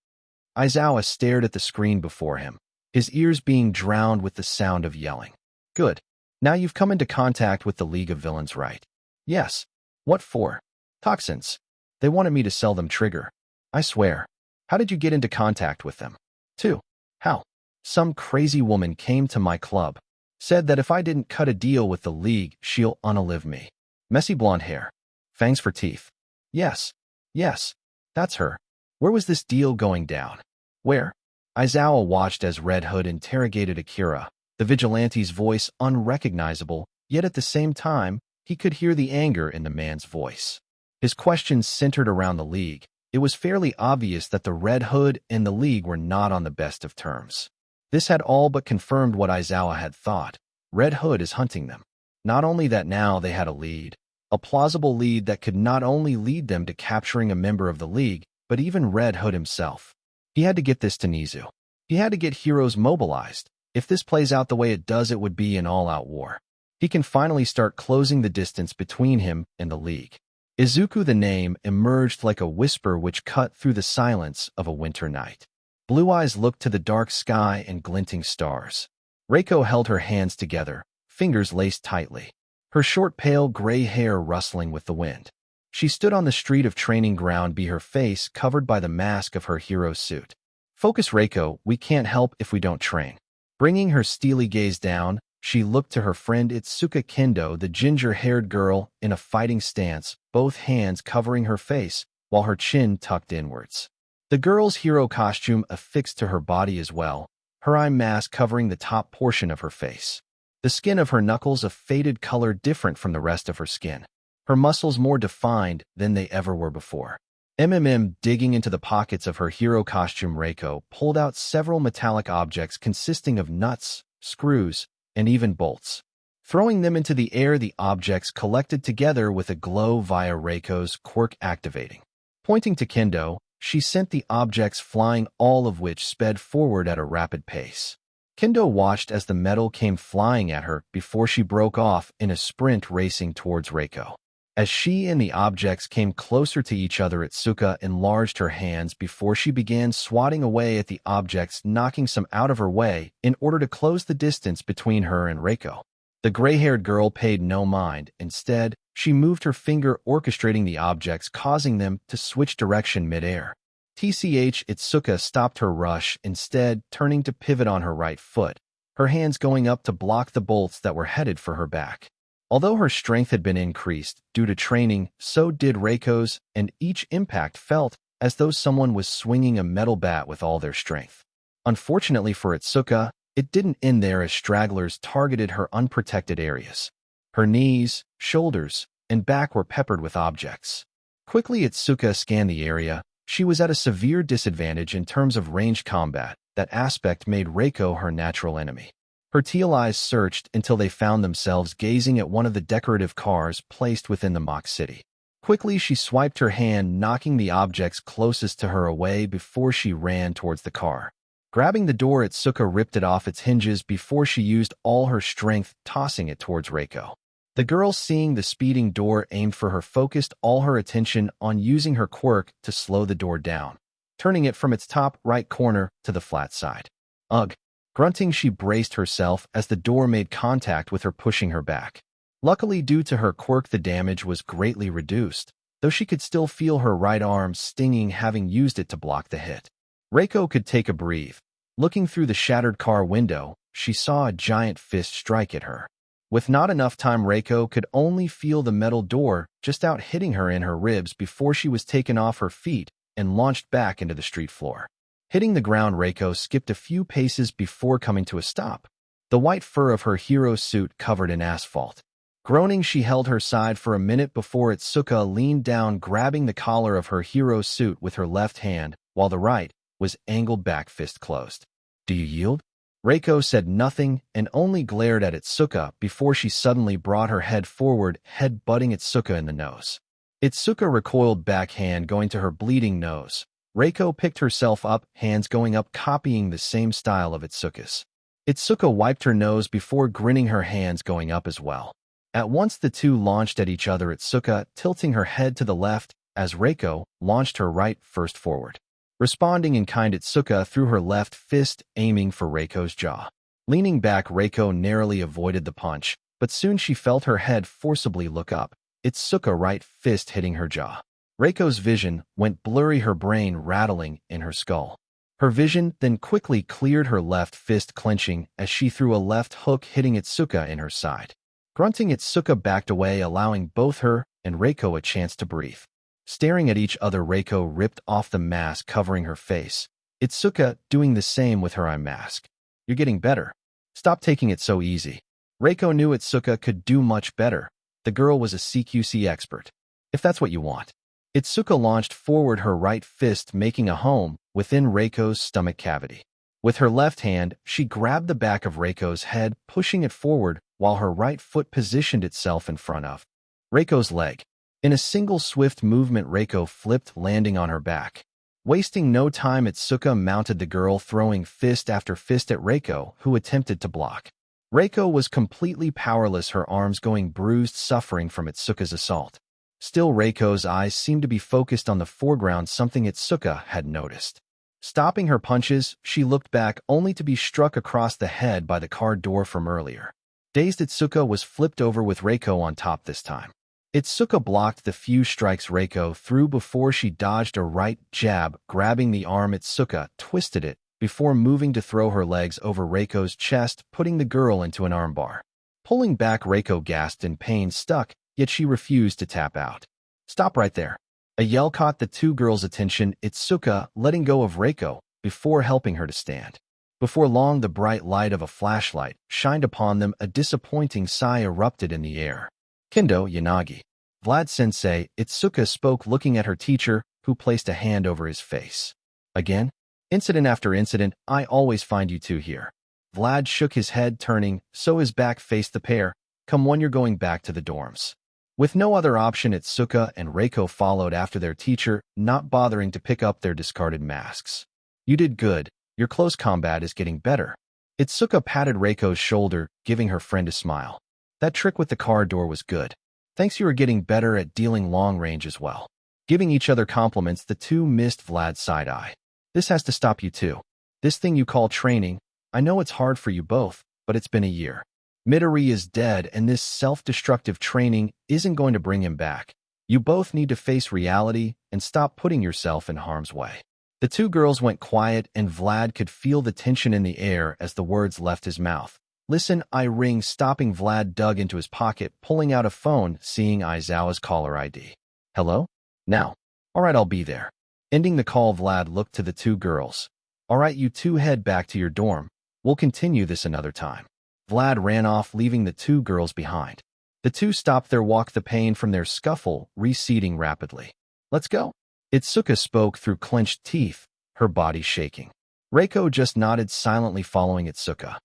Aizawa stared at the screen before him, his ears being drowned with the sound of yelling. Good. Now you've come into contact with the League of Villains, right? Yes. What for? Toxins. They wanted me to sell them Trigger. I swear. How did you get into contact with them? 2. How? Some crazy woman came to my club. Said that if I didn't cut a deal with the League, she'll unalive me. Messy blonde hair. Fangs for teeth. Yes. Yes. That's her. Where was this deal going down? Where? Aizawa watched as Red Hood interrogated Akira, the vigilante's voice unrecognizable, yet at the same time, he could hear the anger in the man's voice. His questions centered around the League. It was fairly obvious that the Red Hood and the League were not on the best of terms. This had all but confirmed what Aizawa had thought. Red Hood is hunting them. Not only that, now they had a lead. A plausible lead that could not only lead them to capturing a member of the League, but even Red Hood himself. He had to get this to Nizu. He had to get heroes mobilized. If this plays out the way it does, it would be an all-out war. He can finally start closing the distance between him and the League. Izuku, the name, emerged like a whisper which cut through the silence of a winter night. Blue eyes looked to the dark sky and glinting stars. Reiko held her hands together, fingers laced tightly, her short pale gray hair rustling with the wind. She stood on the street of training ground, her face covered by the mask of her hero suit. Focus, Reiko, we can't help if we don't train. Bringing her steely gaze down, she looked to her friend Itsuka Kendo, the ginger-haired girl, in a fighting stance, both hands covering her face, while her chin tucked inwards. The girl's hero costume affixed to her body as well, her eye mask covering the top portion of her face. The skin of her knuckles a faded color different from the rest of her skin. Her muscles more defined than they ever were before. Digging into the pockets of her hero costume, Reiko pulled out several metallic objects consisting of nuts, screws, and even bolts. Throwing them into the air, the objects collected together with a glow via Reiko's quirk activating. Pointing to Kendo, she sent the objects flying, all of which sped forward at a rapid pace. Kendo watched as the metal came flying at her before she broke off in a sprint racing towards Reiko. As she and the objects came closer to each other, Itsuka enlarged her hands before she began swatting away at the objects, knocking some out of her way in order to close the distance between her and Reiko. The gray-haired girl paid no mind. Instead, she moved her finger orchestrating the objects, causing them to switch direction mid-air. Itsuka stopped her rush, instead turning to pivot on her right foot, her hands going up to block the bolts that were headed for her back. Although her strength had been increased due to training, so did Reiko's, and each impact felt as though someone was swinging a metal bat with all their strength. Unfortunately for Itsuka, it didn't end there as stragglers targeted her unprotected areas. Her knees, shoulders, and back were peppered with objects. Quickly, Itsuka scanned the area. She was at a severe disadvantage in terms of ranged combat. That aspect made Reiko her natural enemy. Her teal eyes searched until they found themselves gazing at one of the decorative cars placed within the mock city. Quickly, she swiped her hand, knocking the objects closest to her away before she ran towards the car. Grabbing the door, Itsuka ripped it off its hinges before she used all her strength, tossing it towards Reiko. The girl, seeing the speeding door aimed for her, focused all her attention on using her quirk to slow the door down, turning it from its top right corner to the flat side. Ugh! Grunting, she braced herself as the door made contact with her, pushing her back. Luckily, due to her quirk, the damage was greatly reduced, though she could still feel her right arm stinging, having used it to block the hit. Reiko could take a breath. Looking through the shattered car window, she saw a giant fist strike at her. With not enough time, Reiko could only feel the metal door just out, hitting her in her ribs before she was taken off her feet and launched back into the street floor. Hitting the ground, Reiko skipped a few paces before coming to a stop, the white fur of her hero suit covered in asphalt. Groaning, she held her side for a minute before Itsuka leaned down, grabbing the collar of her hero suit with her left hand, while the right was angled back, fist closed. "Do you yield?" Reiko said nothing and only glared at Itsuka before she suddenly brought her head forward, head butting Itsuka in the nose. Itsuka recoiled back, hand going to her bleeding nose. Reiko picked herself up, hands going up, copying the same style of Itsuka's. Itsuka wiped her nose before grinning, her hands going up as well. At once the two launched at each other, Itsuka tilting her head to the left as Reiko launched her right first forward. Responding in kind, Itsuka threw her left fist, aiming for Reiko's jaw. Leaning back, Reiko narrowly avoided the punch, but soon she felt her head forcibly look up, Itsuka right fist hitting her jaw. Reiko's vision went blurry, her brain rattling in her skull. Her vision then quickly cleared, her left fist clenching as she threw a left hook, hitting Itsuka in her side. Grunting, Itsuka backed away, allowing both her and Reiko a chance to breathe. Staring at each other, Reiko ripped off the mask covering her face, Itsuka doing the same with her eye mask. "You're getting better. Stop taking it so easy." Reiko knew Itsuka could do much better. The girl was a CQC expert. "If that's what you want." Itsuka launched forward, her right fist making a home within Reiko's stomach cavity. With her left hand, she grabbed the back of Reiko's head, pushing it forward while her right foot positioned itself in front of Reiko's leg. In a single swift movement, Reiko flipped, landing on her back. Wasting no time, Itsuka mounted the girl, throwing fist after fist at Reiko, who attempted to block. Reiko was completely powerless, her arms going bruised, suffering from Itsuka's assault. Still, Reiko's eyes seemed to be focused on the foreground, something Itsuka had noticed. Stopping her punches, she looked back only to be struck across the head by the car door from earlier. Dazed, Itsuka was flipped over with Reiko on top this time. Itsuka blocked the few strikes Reiko threw before she dodged a right jab, grabbing the arm. Itsuka twisted it before moving to throw her legs over Reiko's chest, putting the girl into an armbar. Pulling back, Reiko gasped in pain, stuck, yet she refused to tap out. "Stop right there." A yell caught the two girls' attention, Itsuka letting go of Reiko before helping her to stand. Before long, the bright light of a flashlight shined upon them. A disappointing sigh erupted in the air. "Kendo Yanagi. Vlad-sensei," Itsuka spoke, looking at her teacher, who placed a hand over his face. "Again? Incident after incident, I always find you two here." Vlad shook his head, turning, so his back faced the pair. "Come on, you're going back to the dorms." With no other option, Itsuka and Reiko followed after their teacher, not bothering to pick up their discarded masks. "You did good. Your close combat is getting better." Itsuka patted Reiko's shoulder, giving her friend a smile. "That trick with the car door was good. Thanks, you are getting better at dealing long range as well." Giving each other compliments, the two missed Vlad's side eye. "This has to stop you too. This thing you call training, I know it's hard for you both, but it's been a year. Midori is dead, and this self-destructive training isn't going to bring him back. You both need to face reality and stop putting yourself in harm's way." The two girls went quiet, and Vlad could feel the tension in the air as the words left his mouth. "Listen, I ring." Stopping, Vlad dug into his pocket, pulling out a phone, seeing Aizawa's caller ID. "Hello? Now. All right, I'll be there." Ending the call, Vlad looked to the two girls. "All right, you two head back to your dorm. We'll continue this another time." Vlad ran off, leaving the two girls behind. The two stopped their walk, the pain from their scuffle receding rapidly. "Let's go." Itsuka spoke through clenched teeth, her body shaking. Reiko just nodded silently, following Itsuka.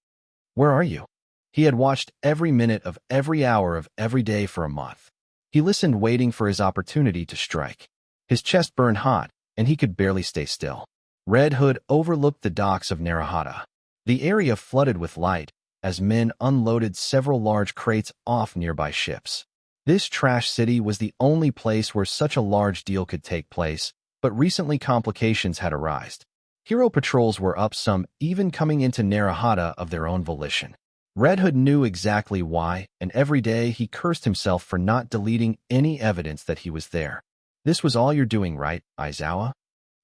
"Where are you?" He had watched every minute of every hour of every day for a month. He listened, waiting for his opportunity to strike. His chest burned hot, and he could barely stay still. Red Hood overlooked the docks of Narahata. The area flooded with light, as men unloaded several large crates off nearby ships. This trash city was the only place where such a large deal could take place, but recently complications had arisen. Hero patrols were up, some even coming into Narahata of their own volition. Red Hood knew exactly why, and every day he cursed himself for not deleting any evidence that he was there. This was all you're doing, right, Aizawa?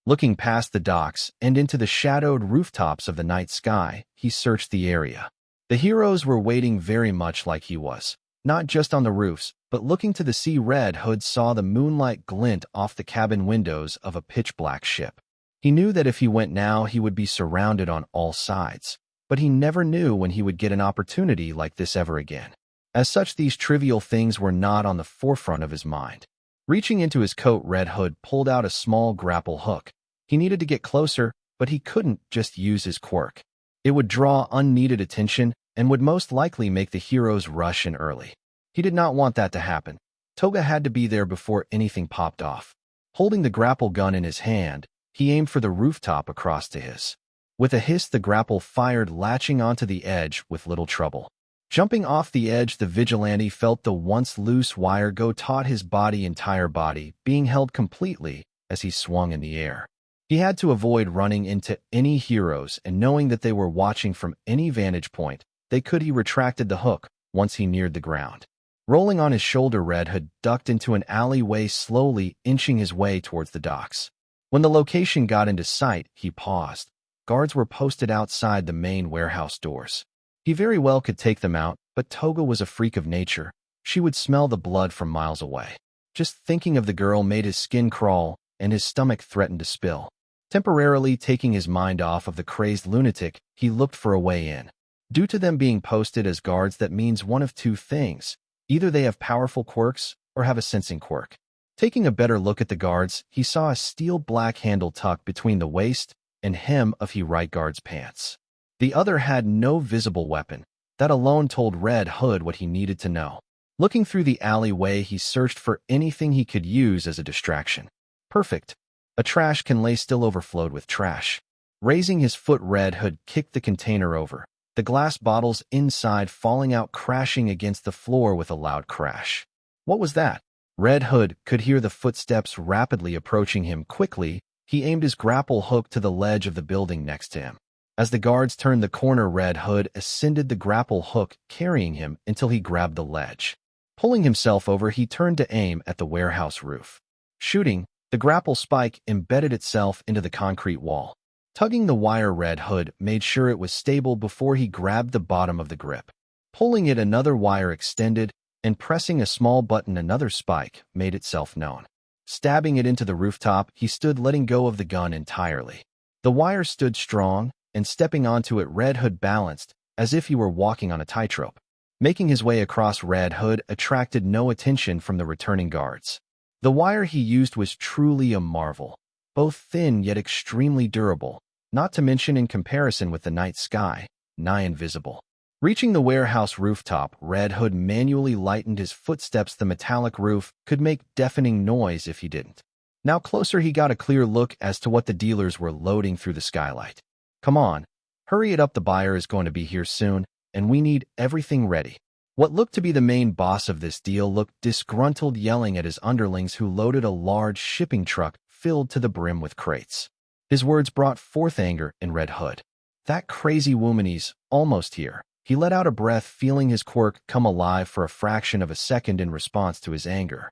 Looking past the docks and into the shadowed rooftops of the night sky, he searched the area. The heroes were waiting very much like he was, not just on the roofs, but looking to the sea. Red Hood saw the moonlight glint off the cabin windows of a pitch-black ship. He knew that if he went now, he would be surrounded on all sides, but he never knew when he would get an opportunity like this ever again. As such, these trivial things were not on the forefront of his mind. Reaching into his coat, Red Hood pulled out a small grapple hook. He needed to get closer, but he couldn't just use his quirk. It would draw unneeded attention and would most likely make the heroes rush in early. He did not want that to happen. Toga had to be there before anything popped off. Holding the grapple gun in his hand, he aimed for the rooftop across to his. With a hiss, the grapple fired, latching onto the edge with little trouble. Jumping off the edge, the vigilante felt the once loose wire go taut, his entire body being held completely as he swung in the air. He had to avoid running into any heroes, and knowing that they were watching from any vantage point he retracted the hook once he neared the ground. Rolling on his shoulder, Red Hood ducked into an alleyway, slowly inching his way towards the docks. When the location got into sight, he paused. Guards were posted outside the main warehouse doors. He very well could take them out, but Toga was a freak of nature. She would smell the blood from miles away. Just thinking of the girl made his skin crawl, and his stomach threatened to spill. Temporarily taking his mind off of the crazed lunatic, he looked for a way in. Due to them being posted as guards, that means one of two things. Either they have powerful quirks or have a sensing quirk. Taking a better look at the guards, he saw a steel black handle tucked between the waist and hem of the right guard's pants. The other had no visible weapon. That alone told Red Hood what he needed to know. Looking through the alleyway, he searched for anything he could use as a distraction. Perfect. A trash can lay still overflowed with trash. Raising his foot, Red Hood kicked the container over, the glass bottles inside falling out, crashing against the floor with a loud crash. What was that? Red Hood could hear the footsteps rapidly approaching him. Quickly, he aimed his grapple hook to the ledge of the building next to him. As the guards turned the corner, Red Hood ascended the grapple hook, carrying him until he grabbed the ledge. Pulling himself over, he turned to aim at the warehouse roof. Shooting, the grapple spike embedded itself into the concrete wall. Tugging the wire, Red Hood made sure it was stable before he grabbed the bottom of the grip. Pulling it, another wire extended, and pressing a small button, another spike made itself known. Stabbing it into the rooftop, he stood, letting go of the gun entirely. The wire stood strong, and stepping onto it, Red Hood balanced as if he were walking on a tightrope. Making his way across, Red Hood attracted no attention from the returning guards. The wire he used was truly a marvel, both thin yet extremely durable, not to mention in comparison with the night sky, nigh invisible. Reaching the warehouse rooftop, Red Hood manually lightened his footsteps. The metallic roof could make deafening noise if he didn't. Now closer, he got a clear look as to what the dealers were loading through the skylight. Come on, hurry it up, the buyer is going to be here soon, and we need everything ready. What looked to be the main boss of this deal looked disgruntled, yelling at his underlings who loaded a large shipping truck filled to the brim with crates. His words brought forth anger in Red Hood. That crazy woman's almost here. He let out a breath, feeling his quirk come alive for a fraction of a second in response to his anger.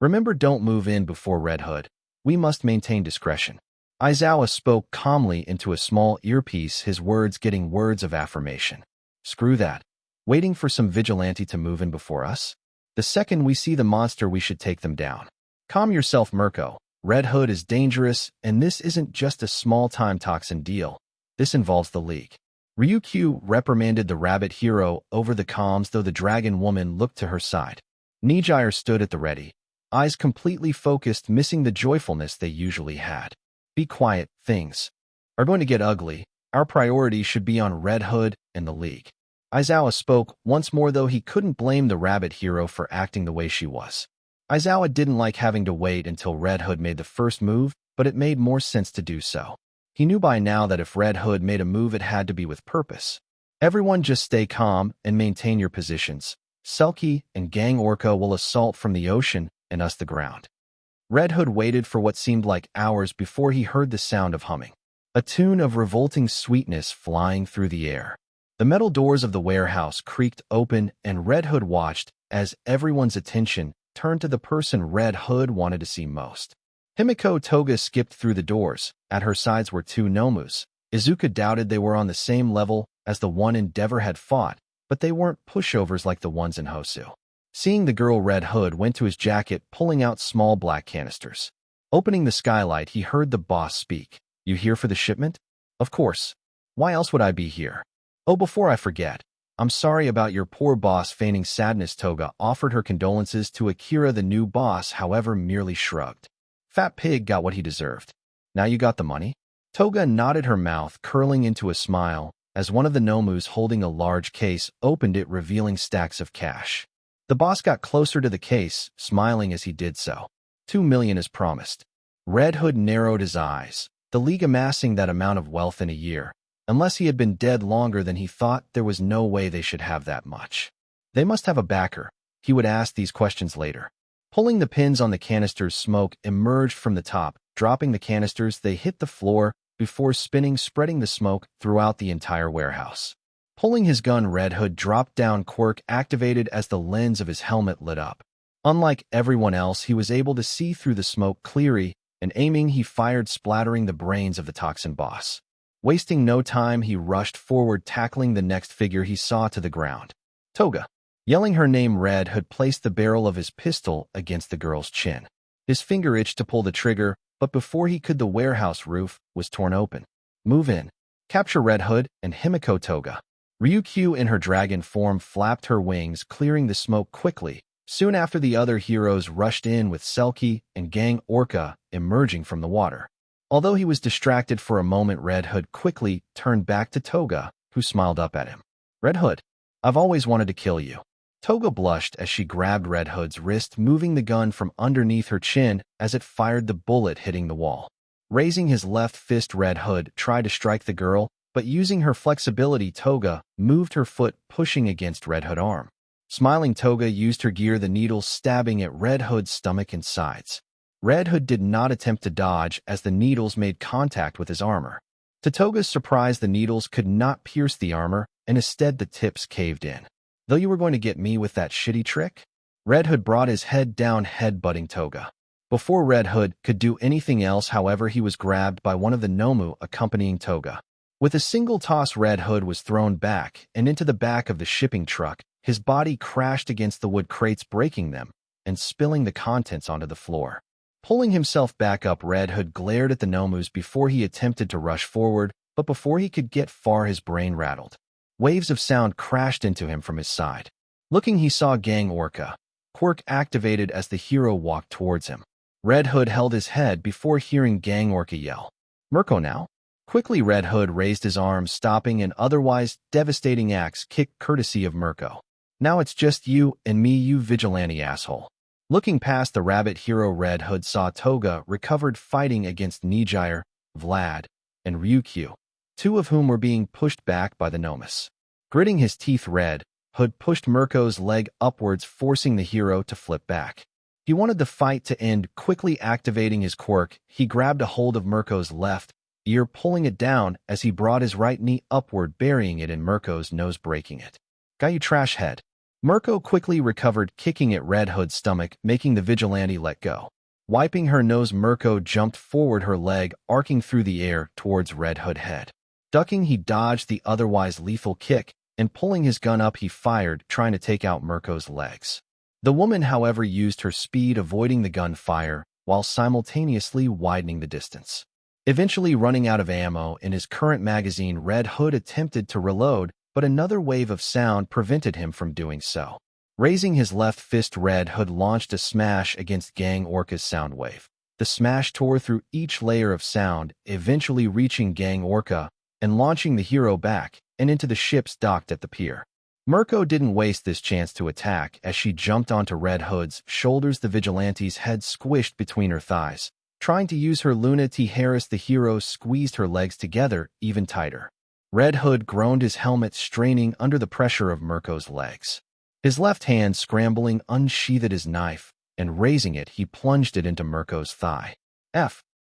Remember, don't move in before, Red Hood. We must maintain discretion. Aizawa spoke calmly into a small earpiece, his words getting words of affirmation. Screw that. Waiting for some vigilante to move in before us? The second we see the monster, we should take them down. Calm yourself, Mirko. Red Hood is dangerous, and this isn't just a small-time toxin deal. This involves the League. Ryukyu reprimanded the rabbit hero over the comms, though the dragon woman looked to her side. Nijire stood at the ready, eyes completely focused, missing the joyfulness they usually had. Be quiet, things are going to get ugly. Our priority should be on Red Hood and the League. Aizawa spoke once more, though he couldn't blame the rabbit hero for acting the way she was. Aizawa didn't like having to wait until Red Hood made the first move, but it made more sense to do so. He knew by now that if Red Hood made a move, it had to be with purpose. Everyone just stay calm and maintain your positions. Selkie and Gang Orca will assault from the ocean and us the ground. Red Hood waited for what seemed like hours before he heard the sound of humming, a tune of revolting sweetness flying through the air. The metal doors of the warehouse creaked open, and Red Hood watched as everyone's attention turned to the person Red Hood wanted to see most. Himiko Toga skipped through the doors. At her sides were two Nomus. Izuka doubted they were on the same level as the one Endeavor had fought, but they weren't pushovers like the ones in Hosu. Seeing the girl, Red Hood went to his jacket, pulling out small black canisters. Opening the skylight, he heard the boss speak. "You here for the shipment?" "Of course. Why else would I be here?" "Oh, before I forget, I'm sorry about your poor boss." Feigning sadness, Toga offered her condolences to Akira. The new boss, however, merely shrugged. Fat pig got what he deserved. "Now you got the money?" Toga nodded, her mouth curling into a smile, as one of the Nomus holding a large case opened it, revealing stacks of cash. The boss got closer to the case, smiling as he did so. 2 million as promised. Red Hood narrowed his eyes. The League amassing that amount of wealth in a year. Unless he had been dead longer than he thought, there was no way they should have that much. They must have a backer. He would ask these questions later. Pulling the pins on the canisters, smoke emerged from the top. Dropping the canisters, they hit the floor before spinning, spreading the smoke throughout the entire warehouse. Pulling his gun, Red Hood dropped down, quirk activated as the lens of his helmet lit up. Unlike everyone else, he was able to see through the smoke clearly, and aiming, he fired, splattering the brains of the toxin boss. Wasting no time, he rushed forward, tackling the next figure he saw to the ground. Toga. Yelling her name, Red Hood placed the barrel of his pistol against the girl's chin. His finger itched to pull the trigger, but before he could, the warehouse roof was torn open. "Move in. Capture Red Hood and Himiko." Toga. Ryukyu in her dragon form flapped her wings, clearing the smoke quickly. Soon after, the other heroes rushed in, with Selkie and Gang Orca emerging from the water. Although he was distracted for a moment, Red Hood quickly turned back to Toga, who smiled up at him. "Red Hood, I've always wanted to kill you." Toga blushed as she grabbed Red Hood's wrist, moving the gun from underneath her chin as it fired, the bullet hitting the wall. Raising his left fist, Red Hood tried to strike the girl, but using her flexibility, Toga moved her foot, pushing against Red Hood's arm. Smiling, Toga used her gear, the needles stabbing at Red Hood's stomach and sides. Red Hood did not attempt to dodge as the needles made contact with his armor. To Toga's surprise, the needles could not pierce the armor, and instead the tips caved in. "Though you were going to get me with that shitty trick?" Red Hood brought his head down, head-butting Toga. Before Red Hood could do anything else, however, he was grabbed by one of the Nomu accompanying Toga. With a single toss, Red Hood was thrown back and into the back of the shipping truck. His body crashed against the wood crates, breaking them and spilling the contents onto the floor. Pulling himself back up, Red Hood glared at the Nomus before he attempted to rush forward, but before he could get far, his brain rattled. Waves of sound crashed into him from his side. Looking, he saw Gang Orca. Quirk activated as the hero walked towards him. Red Hood held his head before hearing Gang Orca yell, "Mirko now?" Quickly, Red Hood raised his arm, stopping an otherwise devastating axe kick courtesy of Mirko. "Now it's just you and me, you vigilante asshole." Looking past the rabbit hero, Red Hood saw Toga recovered, fighting against Nijire, Vlad, and Ryukyu, two of whom were being pushed back by the Nomus. Gritting his teeth, Red Hood pushed Mirko's leg upwards, forcing the hero to flip back. He wanted the fight to end. Quickly activating his quirk, he grabbed a hold of Mirko's left ear, pulling it down as he brought his right knee upward, burying it in Mirko's nose, breaking it. "Got you, trash head." Mirko quickly recovered, kicking at Red Hood's stomach, making the vigilante let go. Wiping her nose, Mirko jumped forward, her leg arcing through the air towards Red Hood's head. Ducking, he dodged the otherwise lethal kick, and pulling his gun up, he fired, trying to take out Mirko's legs. The woman, however, used her speed, avoiding the gunfire, while simultaneously widening the distance. Eventually running out of ammo in his current magazine, Red Hood attempted to reload, but another wave of sound prevented him from doing so. Raising his left fist, Red Hood launched a smash against Gang Orca's sound wave. The smash tore through each layer of sound, eventually reaching Gang Orca and launching the hero back and into the ships docked at the pier. Mirko didn't waste this chance to attack as she jumped onto Red Hood's shoulders, the vigilante's head squished between her thighs. Trying to use her Luna T. Harris, the hero squeezed her legs together even tighter. Red Hood groaned, his helmet straining under the pressure of Mirko's legs. His left hand scrambling unsheathed his knife, and raising it, he plunged it into Mirko's thigh.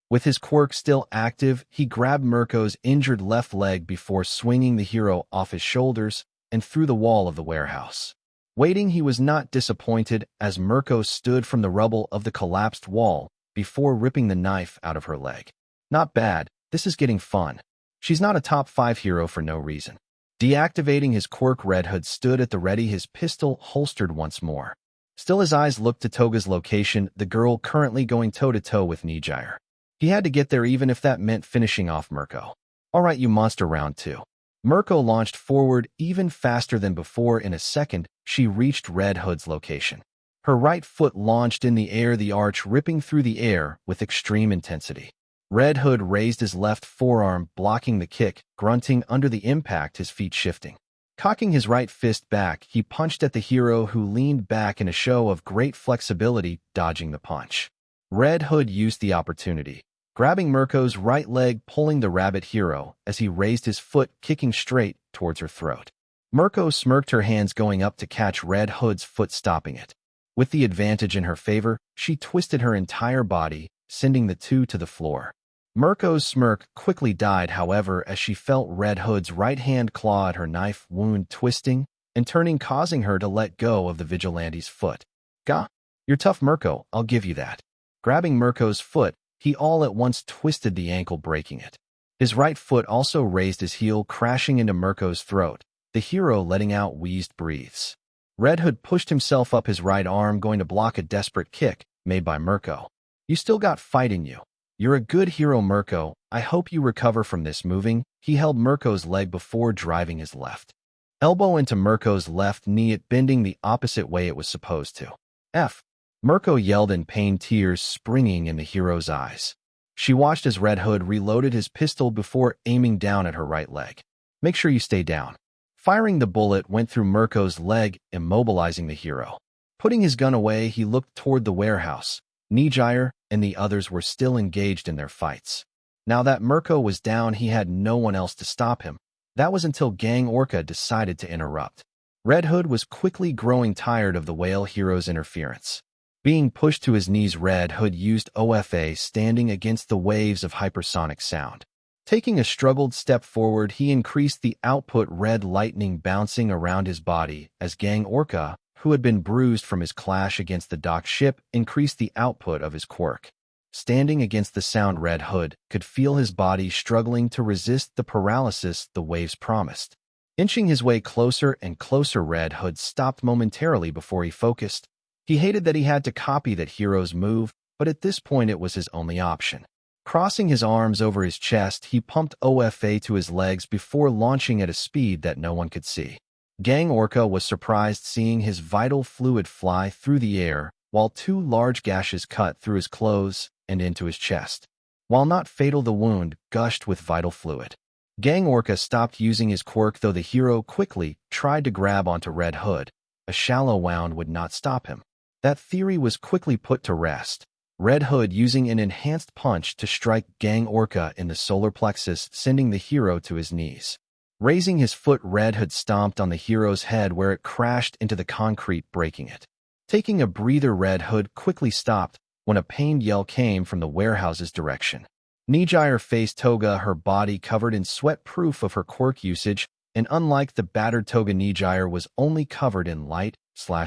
With his quirk still active, he grabbed Mirko's injured left leg before swinging the hero off his shoulders and through the wall of the warehouse. Waiting, he was not disappointed as Mirko stood from the rubble of the collapsed wall before ripping the knife out of her leg. Not bad, this is getting fun. She's not a top 5 hero for no reason. Deactivating his quirk, Red Hood stood at the ready, his pistol holstered once more. Still, his eyes looked to Toga's location, the girl currently going toe-to-toe with Nijire. He had to get there even if that meant finishing off Mirko. Alright, you monster, round 2. Mirko launched forward even faster than before. In a second, she reached Red Hood's location. Her right foot launched in the air, the arch ripping through the air with extreme intensity. Red Hood raised his left forearm, blocking the kick, grunting under the impact, his feet shifting. Cocking his right fist back, he punched at the hero, who leaned back in a show of great flexibility, dodging the punch. Red Hood used the opportunity, grabbing Mirko's right leg, pulling the rabbit hero as he raised his foot, kicking straight towards her throat. Mirko smirked, her hands going up to catch Red Hood's foot, stopping it. With the advantage in her favor, she twisted her entire body, sending the two to the floor. Mirko's smirk quickly died, however, as she felt Red Hood's right hand claw at her knife wound, twisting and turning, causing her to let go of the vigilante's foot. Gah, you're tough, Mirko, I'll give you that. Grabbing Mirko's foot, he all at once twisted the ankle, breaking it. His right foot also raised his heel, crashing into Mirko's throat, the hero letting out wheezed breaths. Red Hood pushed himself up, his right arm going to block a desperate kick made by Mirko. You still got fight in you. You're a good hero, Mirko. I hope you recover from this. Moving, he held Mirko's leg before driving his left elbow into Mirko's left knee, it bending the opposite way it was supposed to. Mirko yelled in pain, tears springing in the hero's eyes. She watched as Red Hood reloaded his pistol before aiming down at her right leg. Make sure you stay down. Firing, the bullet went through Mirko's leg, immobilizing the hero. Putting his gun away, he looked toward the warehouse. Nijire and the others were still engaged in their fights. Now that Mirko was down, he had no one else to stop him. That was until Gang Orca decided to interrupt. Red Hood was quickly growing tired of the whale hero's interference. Being pushed to his knees, Red Hood used OFA, standing against the waves of hypersonic sound. Taking a struggled step forward, he increased the output, red lightning bouncing around his body as Gang Orca, who had been bruised from his clash against the docked ship, increased the output of his quirk. Standing against the sound, Red Hood could feel his body struggling to resist the paralysis the waves promised. Inching his way closer and closer, Red Hood stopped momentarily before he focused. He hated that he had to copy that hero's move, but at this point it was his only option. Crossing his arms over his chest, he pumped OFA to his legs before launching at a speed that no one could see. Gang Orca was surprised seeing his vital fluid fly through the air, while 2 large gashes cut through his clothes and into his chest. While not fatal, the wound gushed with vital fluid. Gang Orca stopped using his quirk, though the hero quickly tried to grab onto Red Hood. A shallow wound would not stop him. That theory was quickly put to rest. Red Hood using an enhanced punch to strike Gang Orca in the solar plexus, sending the hero to his knees. Raising his foot, Red Hood stomped on the hero's head where it crashed into the concrete, breaking it. Taking a breather, Red Hood quickly stopped when a pained yell came from the warehouse's direction. Nijire faced Toga, her body covered in sweat, proof of her quirk usage, and unlike the battered Toga, Nijire was only covered in light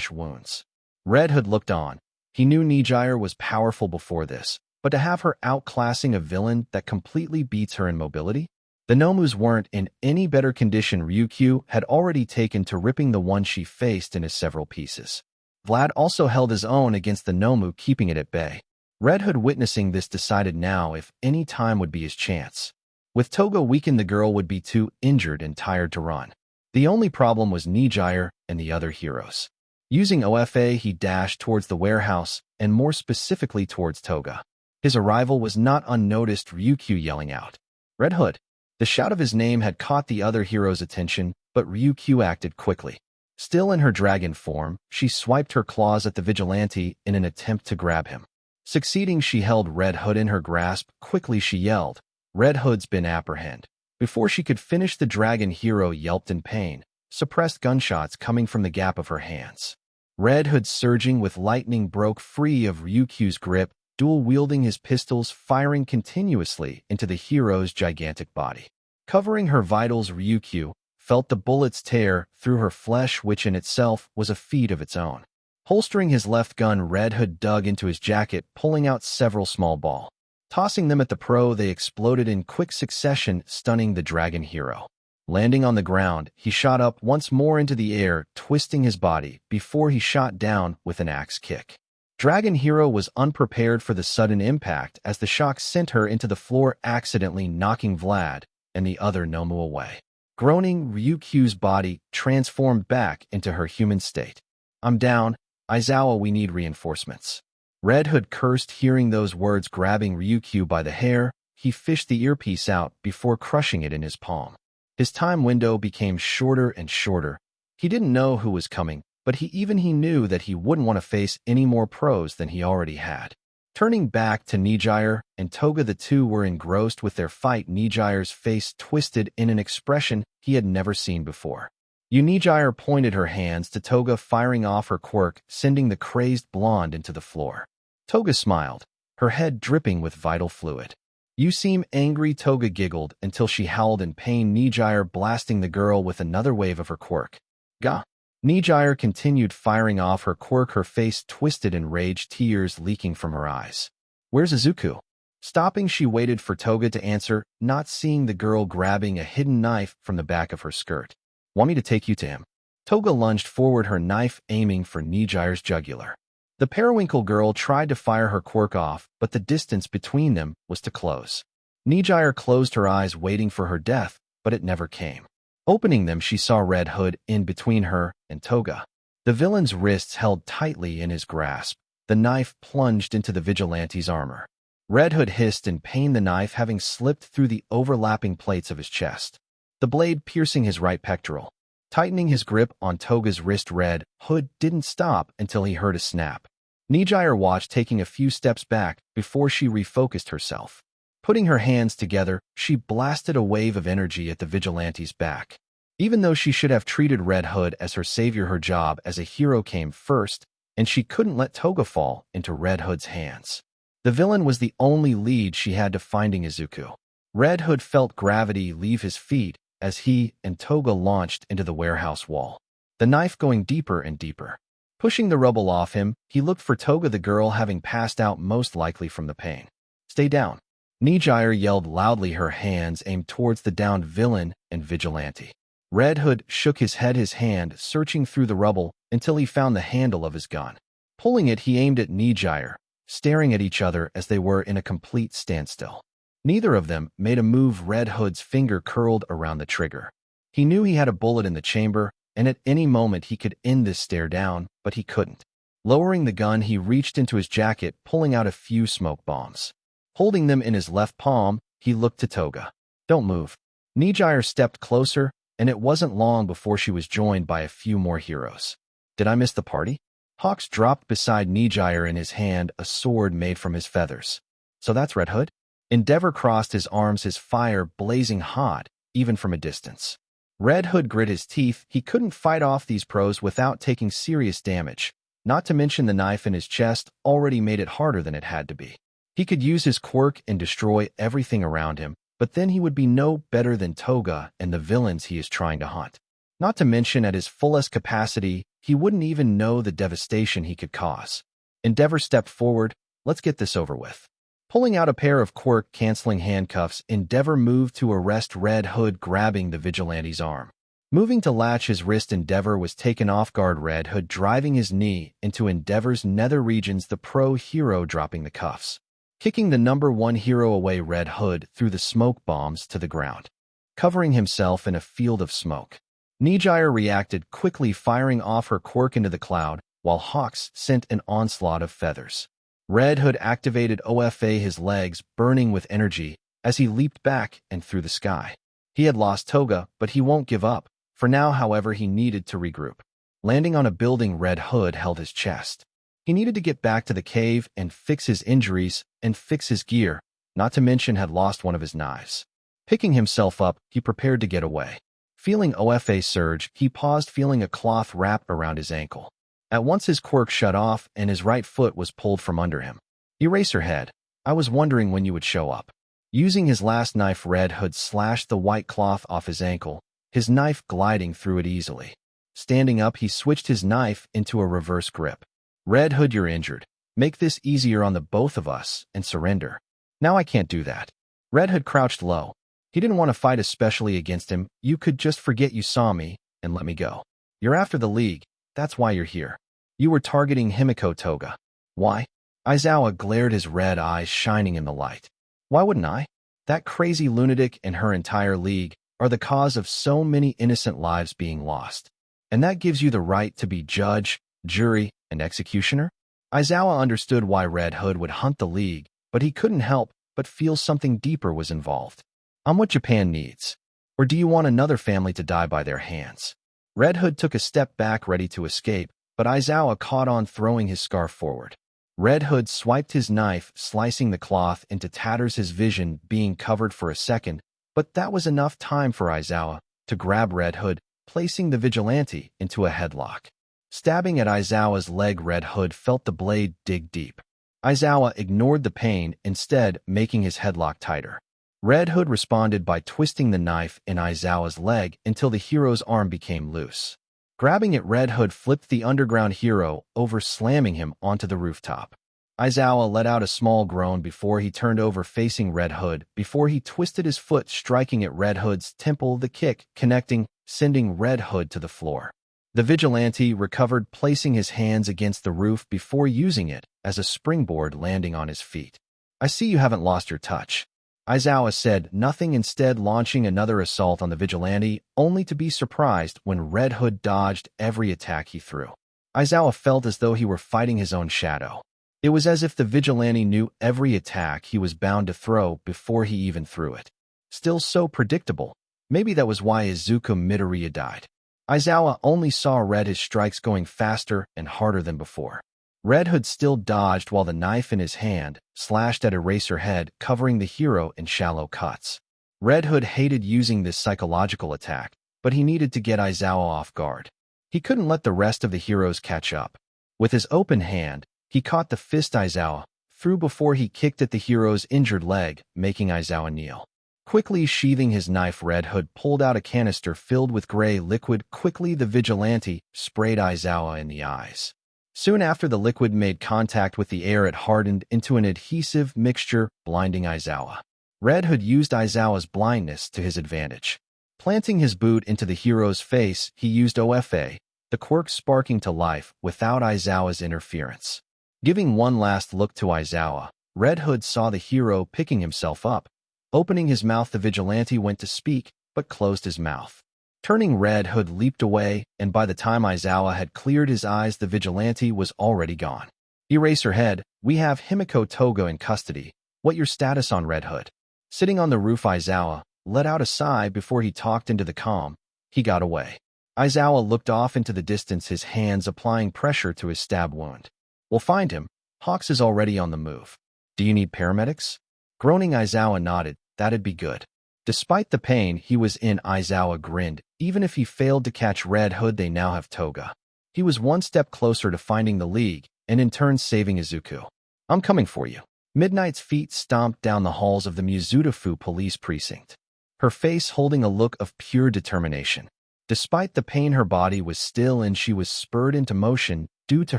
wounds. Red Hood looked on. He knew Nijire was powerful before this, but to have her outclassing a villain that completely beats her in mobility? The Nomus weren't in any better condition. Ryukyu had already taken to ripping the one she faced into several pieces. Vlad also held his own against the Nomu, keeping it at bay. Red Hood, witnessing this, decided now if any time would be his chance. With Toga weakened, the girl would be too injured and tired to run. The only problem was Nijire and the other heroes. Using OFA, he dashed towards the warehouse, and more specifically towards Toga. His arrival was not unnoticed, Ryukyu yelling out, "Red Hood!" The shout of his name had caught the other hero's attention, but Ryukyu acted quickly. Still in her dragon form, she swiped her claws at the vigilante in an attempt to grab him. Succeeding, she held Red Hood in her grasp. Quickly she yelled, "Red Hood's been apprehended." Before she could finish, the dragon hero yelped in pain, suppressed gunshots coming from the gap of her hands. Red Hood, surging with lightning, broke free of Ryukyu's grip, dual-wielding his pistols, firing continuously into the hero's gigantic body. Covering her vitals, Ryukyu felt the bullets tear through her flesh, which in itself was a feat of its own. Holstering his left gun, Red Hood dug into his jacket, pulling out several small balls. Tossing them at the pro, they exploded in quick succession, stunning the dragon hero. Landing on the ground, he shot up once more into the air, twisting his body before he shot down with an axe kick. Dragon hero was unprepared for the sudden impact as the shock sent her into the floor, accidentally knocking Vlad and the other Nomu away. Groaning, Ryukyu's body transformed back into her human state. "I'm down. Aizawa, we need reinforcements." Red Hood cursed, hearing those words. Grabbing Ryukyu by the hair, he fished the earpiece out before crushing it in his palm. His time window became shorter and shorter. He didn't know who was coming, but he knew that he wouldn't want to face any more pros than he already had. Turning back to Nijire and Toga, the two were engrossed with their fight. Nijire's face twisted in an expression he had never seen before. Nijire pointed her hands to Toga, firing off her quirk, sending the crazed blonde into the floor. Toga smiled, her head dripping with vital fluid. "You seem angry," Toga giggled until she howled in pain. Nijire blasting the girl with another wave of her quirk. "Gah!" Nijire continued firing off her quirk, her face twisted in rage, tears leaking from her eyes. "Where's Izuku?" Stopping, she waited for Toga to answer, not seeing the girl grabbing a hidden knife from the back of her skirt. "Want me to take you to him?" Toga lunged forward, her knife aiming for Nijire's jugular. The periwinkle girl tried to fire her quirk off, but the distance between them was too close. Nijire closed her eyes, waiting for her death, but it never came. Opening them, she saw Red Hood in between her and Toga. The villain's wrists held tightly in his grasp. The knife plunged into the vigilante's armor. Red Hood hissed in pain, the knife having slipped through the overlapping plates of his chest, the blade piercing his right pectoral. Tightening his grip on Toga's wrist, Red Hood didn't stop until he heard a snap. Nijire watched, taking a few steps back before she refocused herself. Putting her hands together, she blasted a wave of energy at the vigilante's back. Even though she should have treated Red Hood as her savior, her job as a hero came first, and she couldn't let Toga fall into Red Hood's hands. The villain was the only lead she had to finding Izuku. Red Hood felt gravity leave his feet as he and Toga launched into the warehouse wall, the knife going deeper and deeper. Pushing the rubble off him, he looked for Toga, the girl having passed out, most likely from the pain. "Stay down." Nijire yelled loudly, her hands aimed towards the downed villain and vigilante. Red Hood shook his head, his hand searching through the rubble until he found the handle of his gun. Pulling it, he aimed at Nijire, staring at each other as they were in a complete standstill. Neither of them made a move. Red Hood's finger curled around the trigger. He knew he had a bullet in the chamber, and at any moment he could end this stare down, but he couldn't. Lowering the gun, he reached into his jacket, pulling out a few smoke bombs. Holding them in his left palm, he looked to Toga. "Don't move." Nijire stepped closer, and it wasn't long before she was joined by a few more heroes. "Did I miss the party?" Hawks dropped beside Nijire, in his hand a sword made from his feathers. "So that's Red Hood?" Endeavor crossed his arms, his fire blazing hot, even from a distance. Red Hood grit his teeth. He couldn't fight off these pros without taking serious damage, not to mention the knife in his chest already made it harder than it had to be. He could use his quirk and destroy everything around him, but then he would be no better than Toga and the villains he is trying to hunt. Not to mention, at his fullest capacity, he wouldn't even know the devastation he could cause. Endeavor stepped forward. "Let's get this over with." Pulling out a pair of quirk-canceling handcuffs, Endeavor moved to arrest Red Hood, grabbing the vigilante's arm. Moving to latch his wrist, Endeavor was taken off guard, Red Hood driving his knee into Endeavor's nether regions, the pro hero dropping the cuffs. Kicking the #1 hero away, Red Hood threw the smoke bombs to the ground, covering himself in a field of smoke. Nijire reacted quickly, firing off her quirk into the cloud, while Hawks sent an onslaught of feathers. Red Hood activated OFA, his legs burning with energy as he leaped back and through the sky. He had lost Toga, but he won't give up. For now, however, he needed to regroup. Landing on a building, Red Hood held his chest. He needed to get back to the cave and fix his injuries and fix his gear, not to mention had lost one of his knives. Picking himself up, he prepared to get away. Feeling OFA surge, he paused, feeling a cloth wrap around his ankle. At once his quirk shut off and his right foot was pulled from under him. Eraserhead, I was wondering when you would show up. Using his last knife, Red Hood slashed the white cloth off his ankle, his knife gliding through it easily. Standing up, he switched his knife into a reverse grip. Red Hood, you're injured. Make this easier on the both of us and surrender. Now I can't do that. Red Hood crouched low. He didn't want to fight, especially against him. You could just forget you saw me and let me go. You're after the League. That's why you're here. You were targeting Himiko, Toga. Why? Aizawa glared, his red eyes shining in the light. Why wouldn't I? That crazy lunatic and her entire league are the cause of so many innocent lives being lost. And that gives you the right to be judge, jury, and executioner? Aizawa understood why Red Hood would hunt the League, but he couldn't help but feel something deeper was involved. I'm what Japan needs. Or do you want another family to die by their hands? Red Hood took a step back, ready to escape, but Aizawa caught on, throwing his scarf forward. Red Hood swiped his knife, slicing the cloth into tatters, his vision being covered for a second, but that was enough time for Aizawa to grab Red Hood, placing the vigilante into a headlock. Stabbing at Aizawa's leg, Red Hood felt the blade dig deep. Aizawa ignored the pain, instead making his headlock tighter. Red Hood responded by twisting the knife in Aizawa's leg until the hero's arm became loose. Grabbing it, Red Hood flipped the underground hero over, slamming him onto the rooftop. Aizawa let out a small groan before he turned over, facing Red Hood, before he twisted his foot, striking at Red Hood's temple, the kick connecting, sending Red Hood to the floor. The vigilante recovered, placing his hands against the roof before using it as a springboard, landing on his feet. I see you haven't lost your touch. Aizawa said nothing, instead launching another assault on the vigilante, only to be surprised when Red Hood dodged every attack he threw. Aizawa felt as though he were fighting his own shadow. It was as if the vigilante knew every attack he was bound to throw before he even threw it. Still so predictable. Maybe that was why Izuku Midoriya died. Aizawa only saw his strikes going faster and harder than before. Red Hood still dodged while the knife in his hand slashed at Eraserhead, covering the hero in shallow cuts. Red Hood hated using this psychological attack, but he needed to get Aizawa off guard. He couldn't let the rest of the heroes catch up. With his open hand, he caught the fist Aizawa threw before he kicked at the hero's injured leg, making Aizawa kneel. Quickly sheathing his knife, Red Hood pulled out a canister filled with gray liquid. Quickly, the vigilante sprayed Aizawa in the eyes. Soon after the liquid made contact with the air, it hardened into an adhesive mixture, blinding Aizawa. Red Hood used Aizawa's blindness to his advantage. Planting his boot into the hero's face, he used OFA, the quirk sparking to life without Aizawa's interference. Giving one last look to Aizawa, Red Hood saw the hero picking himself up. Opening his mouth, the vigilante went to speak, but closed his mouth. Turning, Red Hood leaped away, and by the time Aizawa had cleared his eyes, the vigilante was already gone. Eraserhead, we have Himiko Toga in custody. What your status on Red Hood? Sitting on the roof, Aizawa let out a sigh before he talked into the comm. He got away. Aizawa looked off into the distance, his hands applying pressure to his stab wound. We'll find him. Hawks is already on the move. Do you need paramedics? Groaning, Aizawa nodded. That'd be good. Despite the pain he was in, Aizawa grinned. Even if he failed to catch Red Hood, they now have Toga. He was one step closer to finding the League, and in turn saving Izuku. I'm coming for you. Midnight's feet stomped down the halls of the Mizutofu police precinct, her face holding a look of pure determination. Despite the pain, her body was still, and she was spurred into motion due to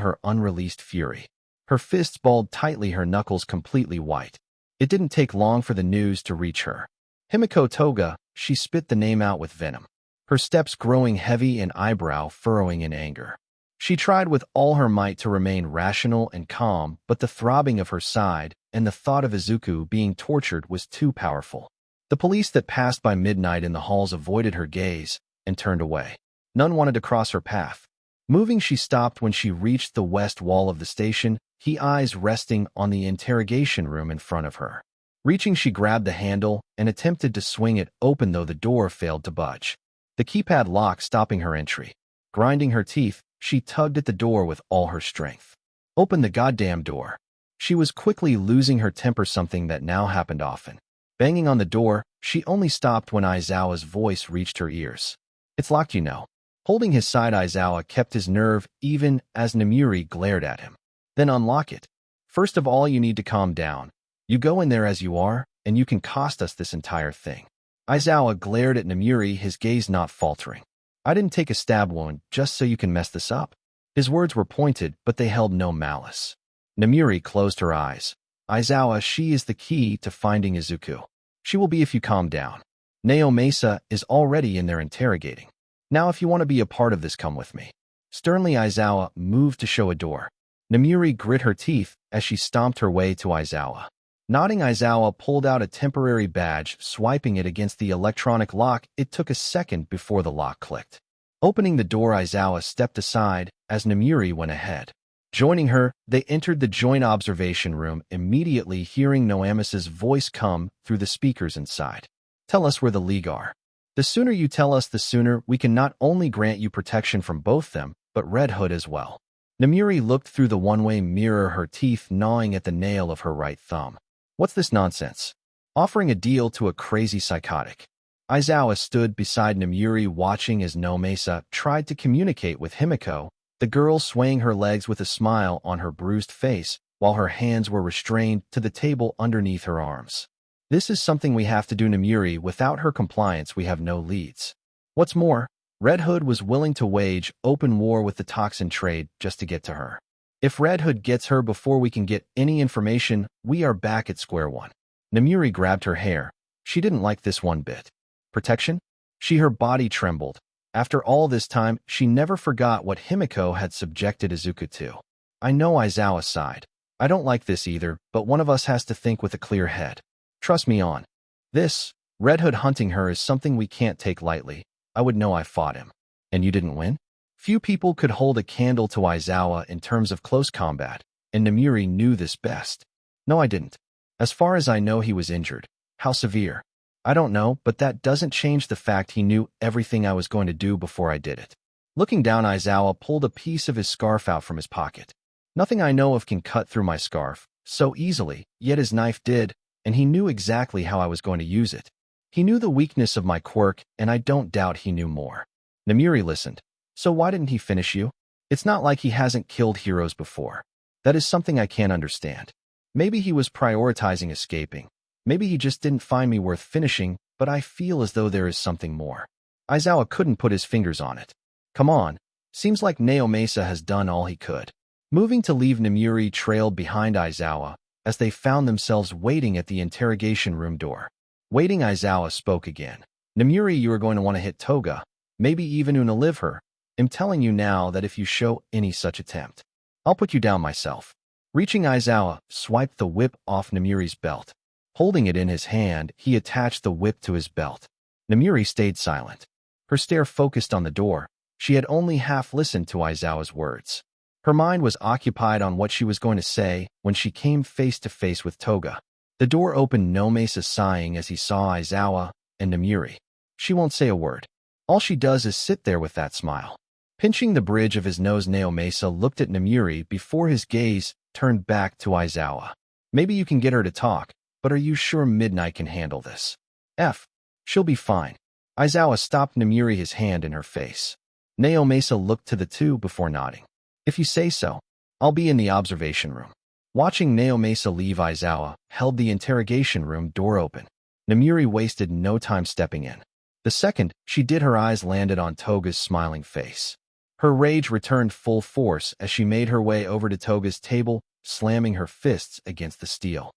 her unreleased fury. Her fists balled tightly, her knuckles completely white. It didn't take long for the news to reach her. Himiko Toga, she spit the name out with venom, her steps growing heavy and eyebrow furrowing in anger. She tried with all her might to remain rational and calm, but the throbbing of her side and the thought of Izuku being tortured was too powerful. The police that passed by Midnight in the halls avoided her gaze and turned away. None wanted to cross her path. Moving, she stopped when she reached the west wall of the station, her eyes resting on the interrogation room in front of her. Reaching, she grabbed the handle and attempted to swing it open, though the door failed to budge. The keypad locked, stopping her entry. Grinding her teeth, she tugged at the door with all her strength. Open the goddamn door. She was quickly losing her temper, something that now happened often. Banging on the door, She only stopped when Aizawa's voice reached her ears. It's locked, you know. Holding his side, Aizawa kept his nerve even as Namiri glared at him. Then unlock it. First of all, you need to calm down. You go in there as you are, and you can cost us this entire thing. Aizawa glared at Namiri, his gaze not faltering. I didn't take a stab wound just so you can mess this up. His words were pointed, but they held no malice. Namiri closed her eyes. Aizawa, she is the key to finding Izuku. She will be if you calm down. Naomasa is already in there interrogating. Now if you want to be a part of this, come with me. Sternly, Aizawa moved to show a door. Namiri grit her teeth as she stomped her way to Aizawa. Nodding, Aizawa pulled out a temporary badge, swiping it against the electronic lock. It took a second before the lock clicked. Opening the door, Aizawa stepped aside as Namiri went ahead. Joining her, they entered the joint observation room, immediately hearing Naomasa's voice come through the speakers inside. Tell us where the League are. The sooner you tell us, the sooner we can not only grant you protection from both them, but Red Hood as well. Namiri looked through the one-way mirror, her teeth gnawing at the nail of her right thumb. What's this nonsense? Offering a deal to a crazy psychotic. Aizawa stood beside Namiri, watching as Naomasa tried to communicate with Himiko, the girl swaying her legs with a smile on her bruised face, while her hands were restrained to the table underneath her arms. This is something we have to do, Namiri. Without her compliance, we have no leads. What's more, Red Hood was willing to wage open war with the toxin trade just to get to her. If Red Hood gets her before we can get any information, we are back at square one. Namiri grabbed her hair. She didn't like this one bit. Protection? Her body trembled. After all this time, she never forgot what Himiko had subjected Izuku to. I know, Aizawa sighed. I don't like this either, but one of us has to think with a clear head. Trust me on this. Red Hood hunting her is something we can't take lightly. I would know I fought him. And you didn't win? Few people could hold a candle to Aizawa in terms of close combat, and Namiri knew this best. No, I didn't. As far as I know, he was injured. How severe? I don't know, but that doesn't change the fact he knew everything I was going to do before I did it. Looking down, Aizawa pulled a piece of his scarf out from his pocket. Nothing I know of can cut through my scarf so easily, yet his knife did, and he knew exactly how I was going to use it. He knew the weakness of my quirk, and I don't doubt he knew more. Namiri listened. So why didn't he finish you? It's not like he hasn't killed heroes before. That is something I can't understand. Maybe he was prioritizing escaping. Maybe he just didn't find me worth finishing, but I feel as though there is something more. Aizawa couldn't put his fingers on it. Come on. Seems like Naomasa has done all he could. Moving to leave, Namiri trailed behind Aizawa as they found themselves waiting at the interrogation room door. Waiting, Aizawa spoke again. Namiri, you are going to want to hit Toga, maybe even unalive her. I'm telling you now that if you show any such attempt, I'll put you down myself. Reaching, Aizawa swiped the whip off Namiri's belt. Holding it in his hand, he attached the whip to his belt. Namiri stayed silent. Her stare focused on the door. She had only half listened to Aizawa's words. Her mind was occupied on what she was going to say when she came face to face with Toga. The door opened, Naomasa sighing as he saw Aizawa and Namiri. She won't say a word. All she does is sit there with that smile. Pinching the bridge of his nose, Naomasa looked at Namiri before his gaze turned back to Aizawa. Maybe you can get her to talk, but are you sure Midnight can handle this? She'll be fine. Aizawa stopped Namiri, his hand in her face. Naomasa looked to the two before nodding. If you say so, I'll be in the observation room. Watching Naomasa leave, Aizawa held the interrogation room door open. Namiri wasted no time stepping in. The second she did, her eyes landed on Toga's smiling face. Her rage returned full force as she made her way over to Toga's table, slamming her fists against the steel.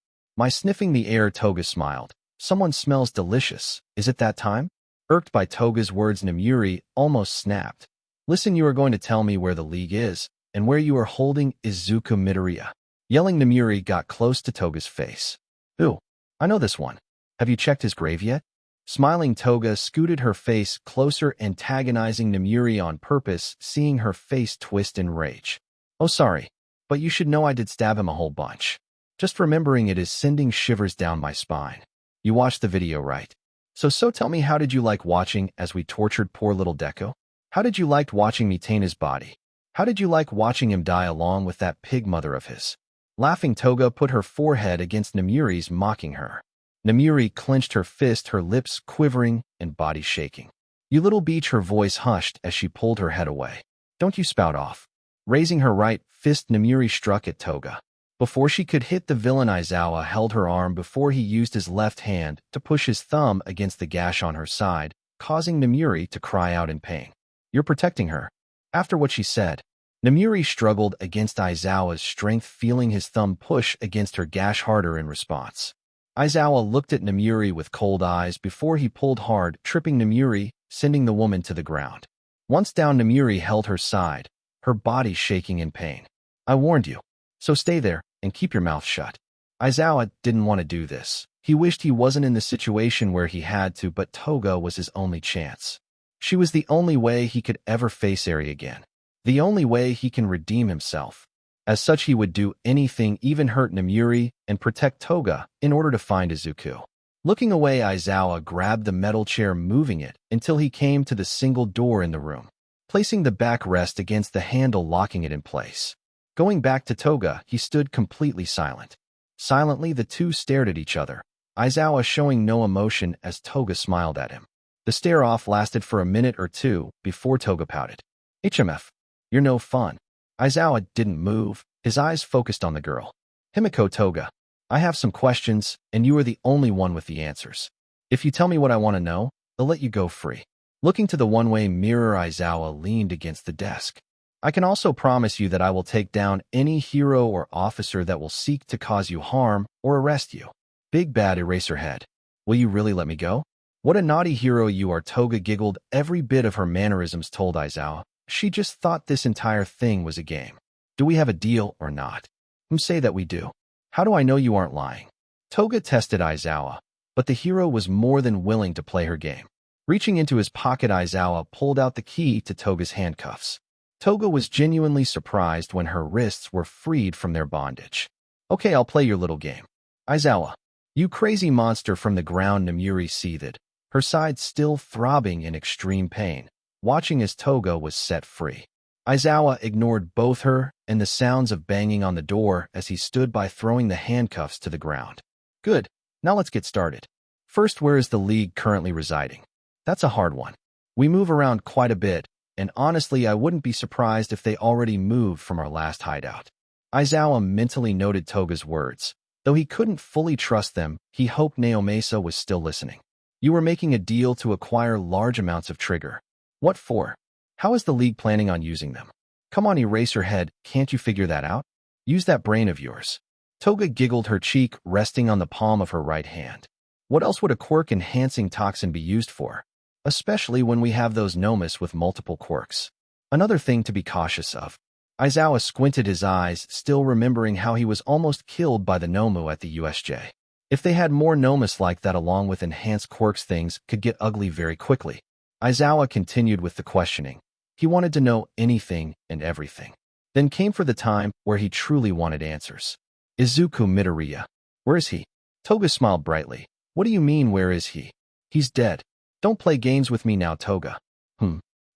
Sniffing the air, Toga smiled. Someone smells delicious. Is it that time? Irked by Toga's words, Namiri almost snapped. Listen, you are going to tell me where the League is, and where you are holding Izuku Midoriya. Yelling, Namiri got close to Toga's face. Ooh, I know this one. Have you checked his grave yet? Smiling, Toga scooted her face closer, antagonizing Namiri on purpose, seeing her face twist in rage. Oh, sorry, but you should know I did stab him a whole bunch. Just remembering it is sending shivers down my spine. You watched the video, right? So tell me, how did you like watching as we tortured poor little Deku? How did you like watching me taint his body? How did you like watching him die along with that pig mother of his? Laughing, Toga put her forehead against Namiri's, mocking her. Namiri clenched her fist, her lips quivering and body shaking. "You little beach," her voice hushed as she pulled her head away. "Don't you spout off." Raising her right fist, Namiri struck at Toga. Before she could hit the villain, Aizawa held her arm before he used his left hand to push his thumb against the gash on her side, causing Namiri to cry out in pain. "You're protecting her." After what she said, Namiri struggled against Aizawa's strength, feeling his thumb push against her gash harder in response. Aizawa looked at Namiri with cold eyes before he pulled hard, tripping Namiri, sending the woman to the ground. Once down, Namiri held her side, her body shaking in pain. "I warned you. So stay there and keep your mouth shut." Aizawa didn't want to do this. He wished he wasn't in the situation where he had to, but Toga was his only chance. She was the only way he could ever face Eri again. The only way he can redeem himself. As such, he would do anything, even hurt Namiri, and protect Toga in order to find Izuku. Looking away, Aizawa grabbed the metal chair, moving it until he came to the single door in the room, placing the backrest against the handle, locking it in place. Going back to Toga, he stood completely silent. Silently, the two stared at each other, Aizawa showing no emotion as Toga smiled at him. The stare-off lasted for a minute or two before Toga pouted. "HMF, you're no fun." Aizawa didn't move, his eyes focused on the girl. "Himiko, Toga, I have some questions, and you are the only one with the answers. If you tell me what I want to know, I'll let you go free." Looking to the one-way mirror, Aizawa leaned against the desk. "I can also promise you that I will take down any hero or officer that will seek to cause you harm or arrest you." Big Bad Eraserhead. "Will you really let me go?" "What a naughty hero you are," Toga giggled. Every bit of her mannerisms told Aizawa she just thought this entire thing was a game. "Do we have a deal or not?" Say that we do." "How do I know you aren't lying?" Toga tested Aizawa, but the hero was more than willing to play her game. Reaching into his pocket, Aizawa pulled out the key to Toga's handcuffs. Toga was genuinely surprised when her wrists were freed from their bondage. "Okay, I'll play your little game." "Aizawa, you crazy monster!" From the ground, Namiri seethed, her side still throbbing in extreme pain, watching as Toga was set free. Aizawa ignored both her and the sounds of banging on the door as he stood by, throwing the handcuffs to the ground. "Good, now let's get started. First, where is the League currently residing?" "That's a hard one. We move around quite a bit, and honestly, I wouldn't be surprised if they already moved from our last hideout." Aizawa mentally noted Toga's words. Though he couldn't fully trust them, he hoped Naomasa was still listening. "You were making a deal to acquire large amounts of trigger. What for? How is the League planning on using them?" "Come on, Eraserhead, can't you figure that out? Use that brain of yours." Toga giggled, her cheek resting on the palm of her right hand. "What else would a quirk-enhancing toxin be used for? Especially when we have those Nomus with multiple quirks. Another thing to be cautious of." Aizawa squinted his eyes, still remembering how he was almost killed by the Nomu at the USJ. If they had more Nomus like that along with enhanced quirks, things could get ugly very quickly. Aizawa continued with the questioning. He wanted to know anything and everything. Then came for the time where he truly wanted answers. "Izuku Midoriya. Where is he?" Toga smiled brightly. "What do you mean, where is he?" "He's dead. Don't play games with me now, Toga."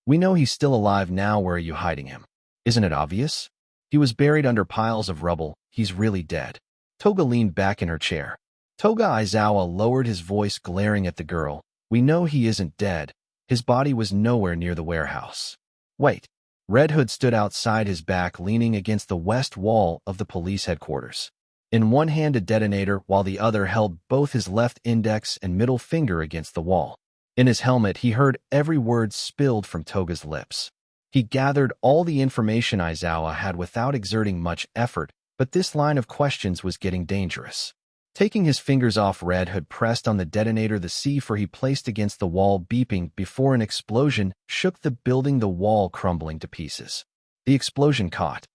We know he's still alive now. Where are you hiding him?" "Isn't it obvious? He was buried under piles of rubble. He's really dead." Toga leaned back in her chair. "Toga," Aizawa lowered his voice, glaring at the girl. "We know he isn't dead. His body was nowhere near the warehouse." "Wait." Red Hood stood outside, his back leaning against the west wall of the police headquarters. In one hand a detonator, while the other held both his left index and middle finger against the wall. In his helmet, he heard every word spilled from Toga's lips. He gathered all the information Aizawa had without exerting much effort, but this line of questions was getting dangerous. Taking his fingers off, Red Hood pressed on the detonator, the C4 he placed against the wall, beeping before an explosion shook the building, the wall crumbling to pieces. The explosion caught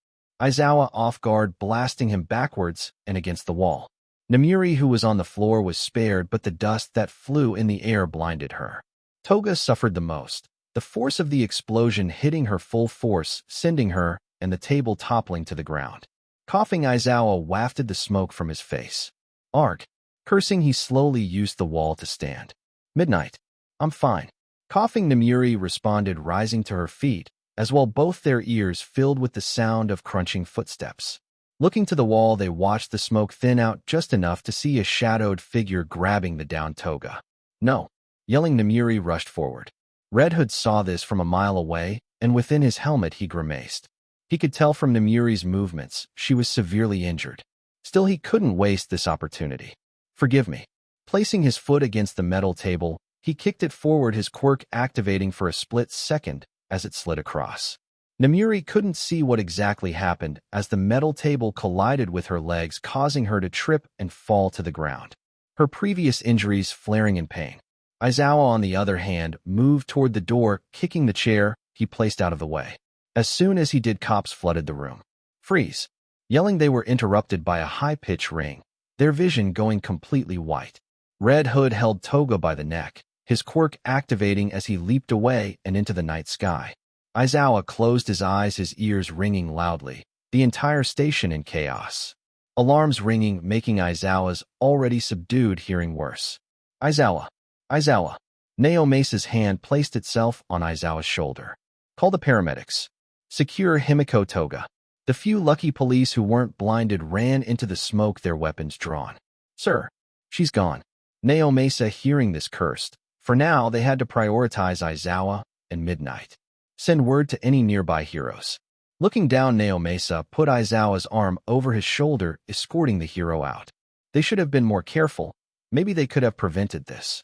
Aizawa off guard, blasting him backwards and against the wall. Namiri, who was on the floor, was spared, but the dust that flew in the air blinded her. Toga suffered the most, the force of the explosion hitting her full force, sending her and the table toppling to the ground. Coughing, Aizawa wafted the smoke from his face. Arg. Cursing, he slowly used the wall to stand. "Midnight. I'm fine." Coughing, Namiri responded, rising to her feet, as well both their ears filled with the sound of crunching footsteps. Looking to the wall, they watched the smoke thin out just enough to see a shadowed figure grabbing the downed Toga. No! Yelling, Namiri rushed forward. Red Hood saw this from a mile away, and within his helmet he grimaced. He could tell from Namiri's movements she was severely injured. Still, he couldn't waste this opportunity. Forgive me. Placing his foot against the metal table, he kicked it forward, his quirk activating for a split second as it slid across. Namiri couldn't see what exactly happened as the metal table collided with her legs, causing her to trip and fall to the ground, her previous injuries flaring in pain. Aizawa, on the other hand, moved toward the door, kicking the chair he placed out of the way. As soon as he did, cops flooded the room. Freeze! Yelling, they were interrupted by a high-pitched ring, their vision going completely white. Red Hood held Toga by the neck, his quirk activating as he leaped away and into the night sky. Aizawa closed his eyes, his ears ringing loudly, the entire station in chaos. Alarms ringing, making Aizawa's already subdued hearing worse. Aizawa! Aizawa! Naomesa's hand placed itself on Aizawa's shoulder. Call the paramedics. Secure Himiko. Toga. The few lucky police who weren't blinded ran into the smoke, their weapons drawn. Sir, she's gone. Naomesa, hearing this, cursed. For now, they had to prioritize Aizawa and Midnight. Send word to any nearby heroes. Looking down, Naomesa put Aizawa's arm over his shoulder, escorting the hero out. They should have been more careful. Maybe they could have prevented this.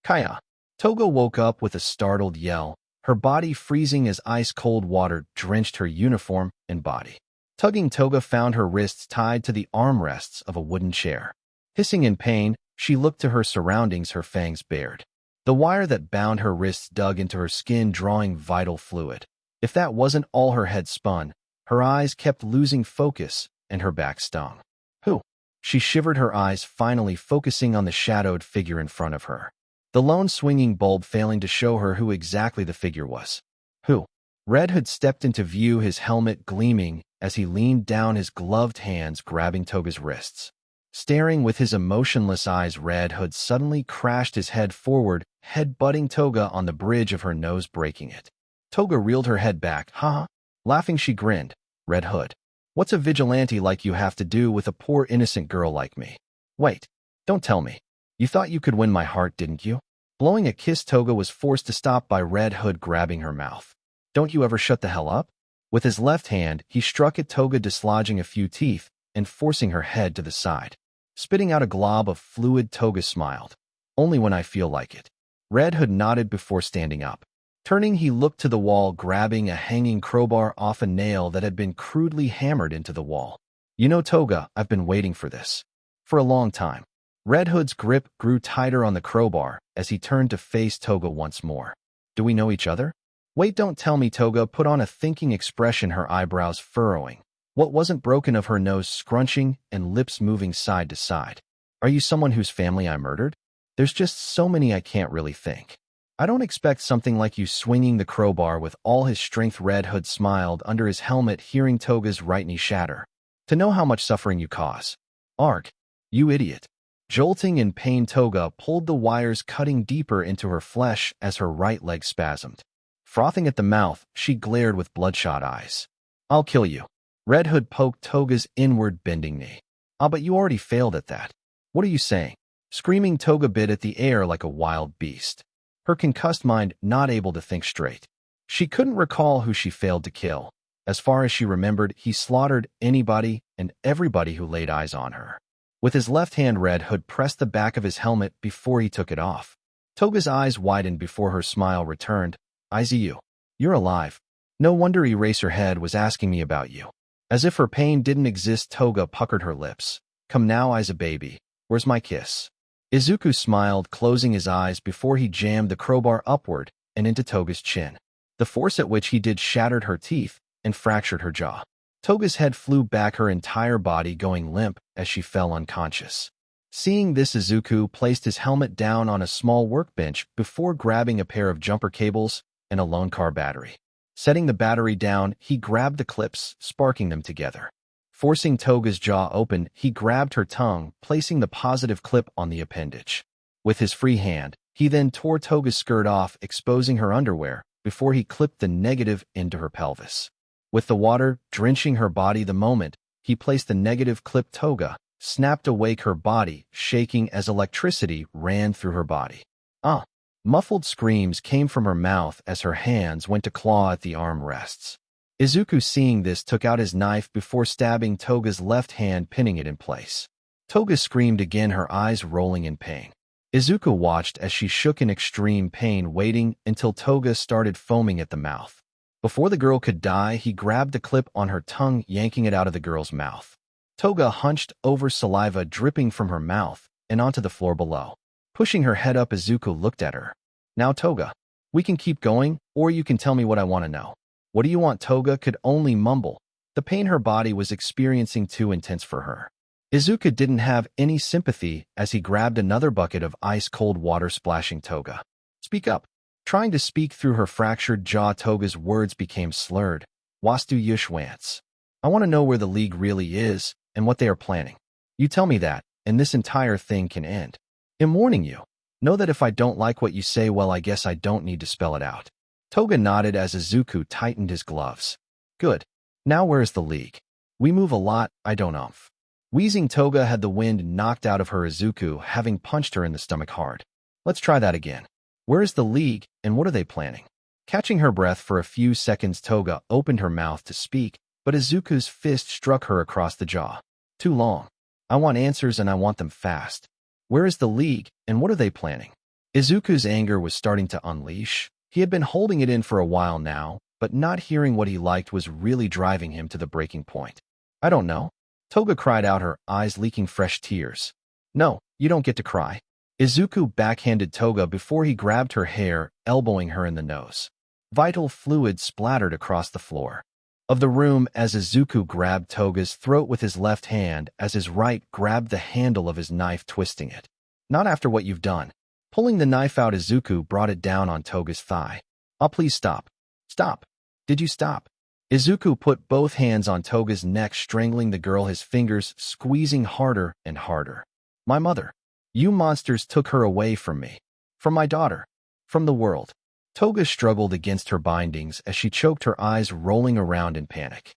Kaya. Toga woke up with a startled yell, her body freezing as ice-cold water drenched her uniform and body. Tugging, Toga found her wrists tied to the armrests of a wooden chair. Hissing in pain, she looked to her surroundings, her fangs bared. The wire that bound her wrists dug into her skin, drawing vital fluid. If that wasn't all, her head spun, her eyes kept losing focus, and her back stung. Who? She shivered, her eyes finally focusing on the shadowed figure in front of her. The lone swinging bulb failing to show her who exactly the figure was. Who? Red Hood stepped into view, his helmet gleaming as he leaned down, his gloved hands grabbing Toga's wrists. Staring with his emotionless eyes, Red Hood suddenly crashed his head forward, head-butting Toga on the bridge of her nose, breaking it. Toga reeled her head back. Huh? Laughing, she grinned. Red Hood, what's a vigilante like you have to do with a poor innocent girl like me? Wait, don't tell me. You thought you could win my heart, didn't you? Blowing a kiss, Toga was forced to stop by Red Hood grabbing her mouth. Don't you ever shut the hell up? With his left hand, he struck at Toga, dislodging a few teeth and forcing her head to the side. Spitting out a glob of fluid, Toga smiled. Only when I feel like it. Red Hood nodded before standing up. Turning, he looked to the wall, grabbing a hanging crowbar off a nail that had been crudely hammered into the wall. You know, Toga, I've been waiting for this. For a long time. Red Hood's grip grew tighter on the crowbar as he turned to face Toga once more. Do we know each other? Wait, don't tell me. Toga put on a thinking expression, her eyebrows furrowing. What wasn't broken of her nose scrunching and lips moving side to side. Are you someone whose family I murdered? There's just so many I can't really think. I don't expect something like you swinging the crowbar with all his strength. Red Hood smiled under his helmet, hearing Toga's right knee shatter. To know how much suffering you cause. Arg. You idiot. Jolting in pain, Toga pulled the wires, cutting deeper into her flesh as her right leg spasmed. Frothing at the mouth, she glared with bloodshot eyes. I'll kill you. Red Hood poked Toga's inward bending knee. Ah, but you already failed at that. What are you saying? Screaming, Toga bit at the air like a wild beast. Her concussed mind not able to think straight. She couldn't recall who she failed to kill. As far as she remembered, he slaughtered anybody and everybody who laid eyes on her. With his left hand, Red Hood pressed the back of his helmet before he took it off. Toga's eyes widened before her smile returned. I see you. You're alive. No wonder Eraserhead was asking me about you. As if her pain didn't exist, Toga puckered her lips. Come now, Iza baby. Where's my kiss? Izuku smiled, closing his eyes before he jammed the crowbar upward and into Toga's chin. The force at which he did shattered her teeth and fractured her jaw. Toga's head flew back, her entire body going limp as she fell unconscious. Seeing this, Izuku placed his helmet down on a small workbench before grabbing a pair of jumper cables and a lone car battery. Setting the battery down, he grabbed the clips, sparking them together. Forcing Toga's jaw open, he grabbed her tongue, placing the positive clip on the appendage. With his free hand, he then tore Toga's skirt off, exposing her underwear, before he clipped the negative into her pelvis. With the water drenching her body the moment he placed the negative clip. Toga snapped awake, her body shaking as electricity ran through her body. Ah! Muffled screams came from her mouth as her hands went to claw at the armrests. Izuku, seeing this, took out his knife before stabbing Toga's left hand, pinning it in place. Toga screamed again, her eyes rolling in pain. Izuku watched as she shook in extreme pain, waiting until Toga started foaming at the mouth. Before the girl could die, he grabbed the clip on her tongue, yanking it out of the girl's mouth. Toga hunched over, saliva dripping from her mouth and onto the floor below. Pushing her head up, Izuku looked at her. Now, Toga, we can keep going, or you can tell me what I want to know. What do you want? Toga could only mumble. The pain her body was experiencing too intense for her. Izuku didn't have any sympathy as he grabbed another bucket of ice-cold water, splashing Toga. Speak up. Trying to speak through her fractured jaw, Toga's words became slurred. Wastu Yushwants. I want to know where the League really is and what they are planning. You tell me that, and this entire thing can end. I'm warning you. Know that if I don't like what you say, well, I guess I don't need to spell it out. Toga nodded as Izuku tightened his gloves. Good. Now where's the League? We move a lot, I don't umph. Wheezing, Toga had the wind knocked out of her, Izuku having punched her in the stomach hard. Let's try that again. Where is the League, and what are they planning? Catching her breath for a few seconds, Toga opened her mouth to speak, but Izuku's fist struck her across the jaw. Too long. I want answers, and I want them fast. Where is the League, and what are they planning? Izuku's anger was starting to unleash. He had been holding it in for a while now, but not hearing what he liked was really driving him to the breaking point. I don't know. Toga cried out, her eyes leaking fresh tears. No, you don't get to cry. Izuku backhanded Toga before he grabbed her hair, elbowing her in the nose. Vital fluid splattered across the floor of the room as Izuku grabbed Toga's throat with his left hand as his right grabbed the handle of his knife, twisting it. Not after what you've done. Pulling the knife out, Izuku brought it down on Toga's thigh. Oh, please stop. Stop. Did you stop? Izuku put both hands on Toga's neck, strangling the girl, his fingers squeezing harder and harder. My mother. You monsters took her away from me. From my daughter. From the world. Toga struggled against her bindings as she choked, her eyes rolling around in panic.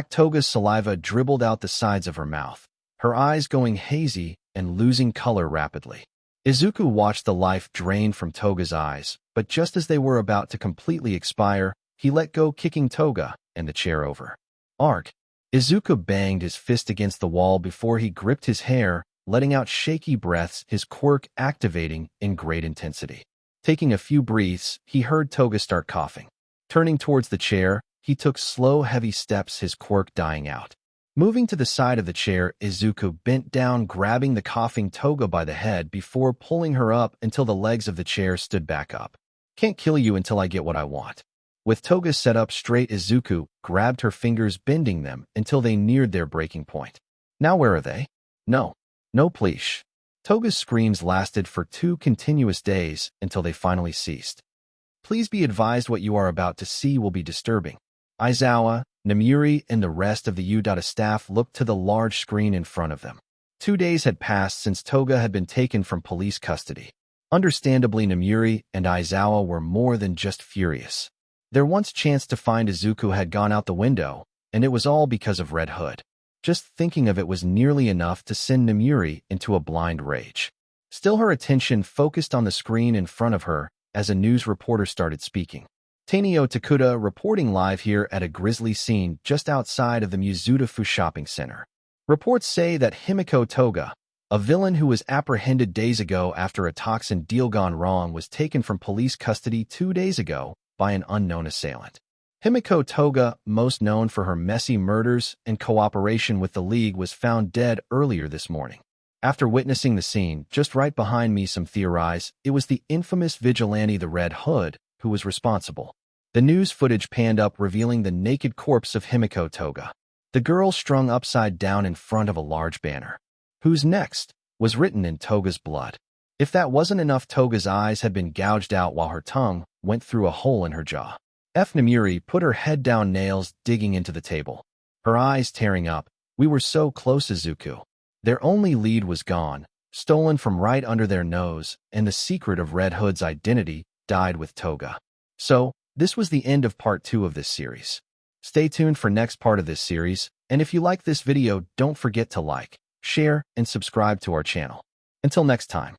Toga's saliva dribbled out the sides of her mouth, her eyes going hazy and losing color rapidly. Izuku watched the life drain from Toga's eyes, but just as they were about to completely expire, he let go, kicking Toga and the chair over. Arg! Izuku banged his fist against the wall before he gripped his hair, letting out shaky breaths, his quirk activating in great intensity. Taking a few breaths, he heard Toga start coughing. Turning towards the chair, he took slow, heavy steps, his quirk dying out. Moving to the side of the chair, Izuku bent down, grabbing the coughing Toga by the head before pulling her up until the legs of the chair stood back up. Can't kill you until I get what I want. With Toga set up straight, Izuku grabbed her fingers, bending them until they neared their breaking point. Now where are they? No. No, please. Toga's screams lasted for 2 continuous days until they finally ceased. Please be advised, what you are about to see will be disturbing. Aizawa, Namuri, and the rest of the Uda staff looked to the large screen in front of them. 2 days had passed since Toga had been taken from police custody. Understandably, Namuri and Aizawa were more than just furious. Their once chance to find Izuku had gone out the window, and it was all because of Red Hood. Just thinking of it was nearly enough to send Namuri into a blind rage. Still, her attention focused on the screen in front of her as a news reporter started speaking. Tanio Takuda reporting live here at a grisly scene just outside of the Mizudafu shopping center. Reports say that Himiko Toga, a villain who was apprehended days ago after a toxin deal gone wrong, was taken from police custody 2 days ago by an unknown assailant. Himiko Toga, most known for her messy murders and cooperation with the League, was found dead earlier this morning. After witnessing the scene, just right behind me, some theorize it was the infamous vigilante, the Red Hood, who was responsible. The news footage panned up, revealing the naked corpse of Himiko Toga, the girl strung upside down in front of a large banner. Who's next? Was written in Toga's blood. If that wasn't enough, Toga's eyes had been gouged out while her tongue went through a hole in her jaw. Namuri put her head down, nails digging into the table, her eyes tearing up. We were so close, Izuku. Their only lead was gone, stolen from right under their nose, and the secret of Red Hood's identity died with Toga. So, this was the end of part 2 of this series. Stay tuned for next part of this series, and if you like this video, don't forget to like, share, and subscribe to our channel. Until next time.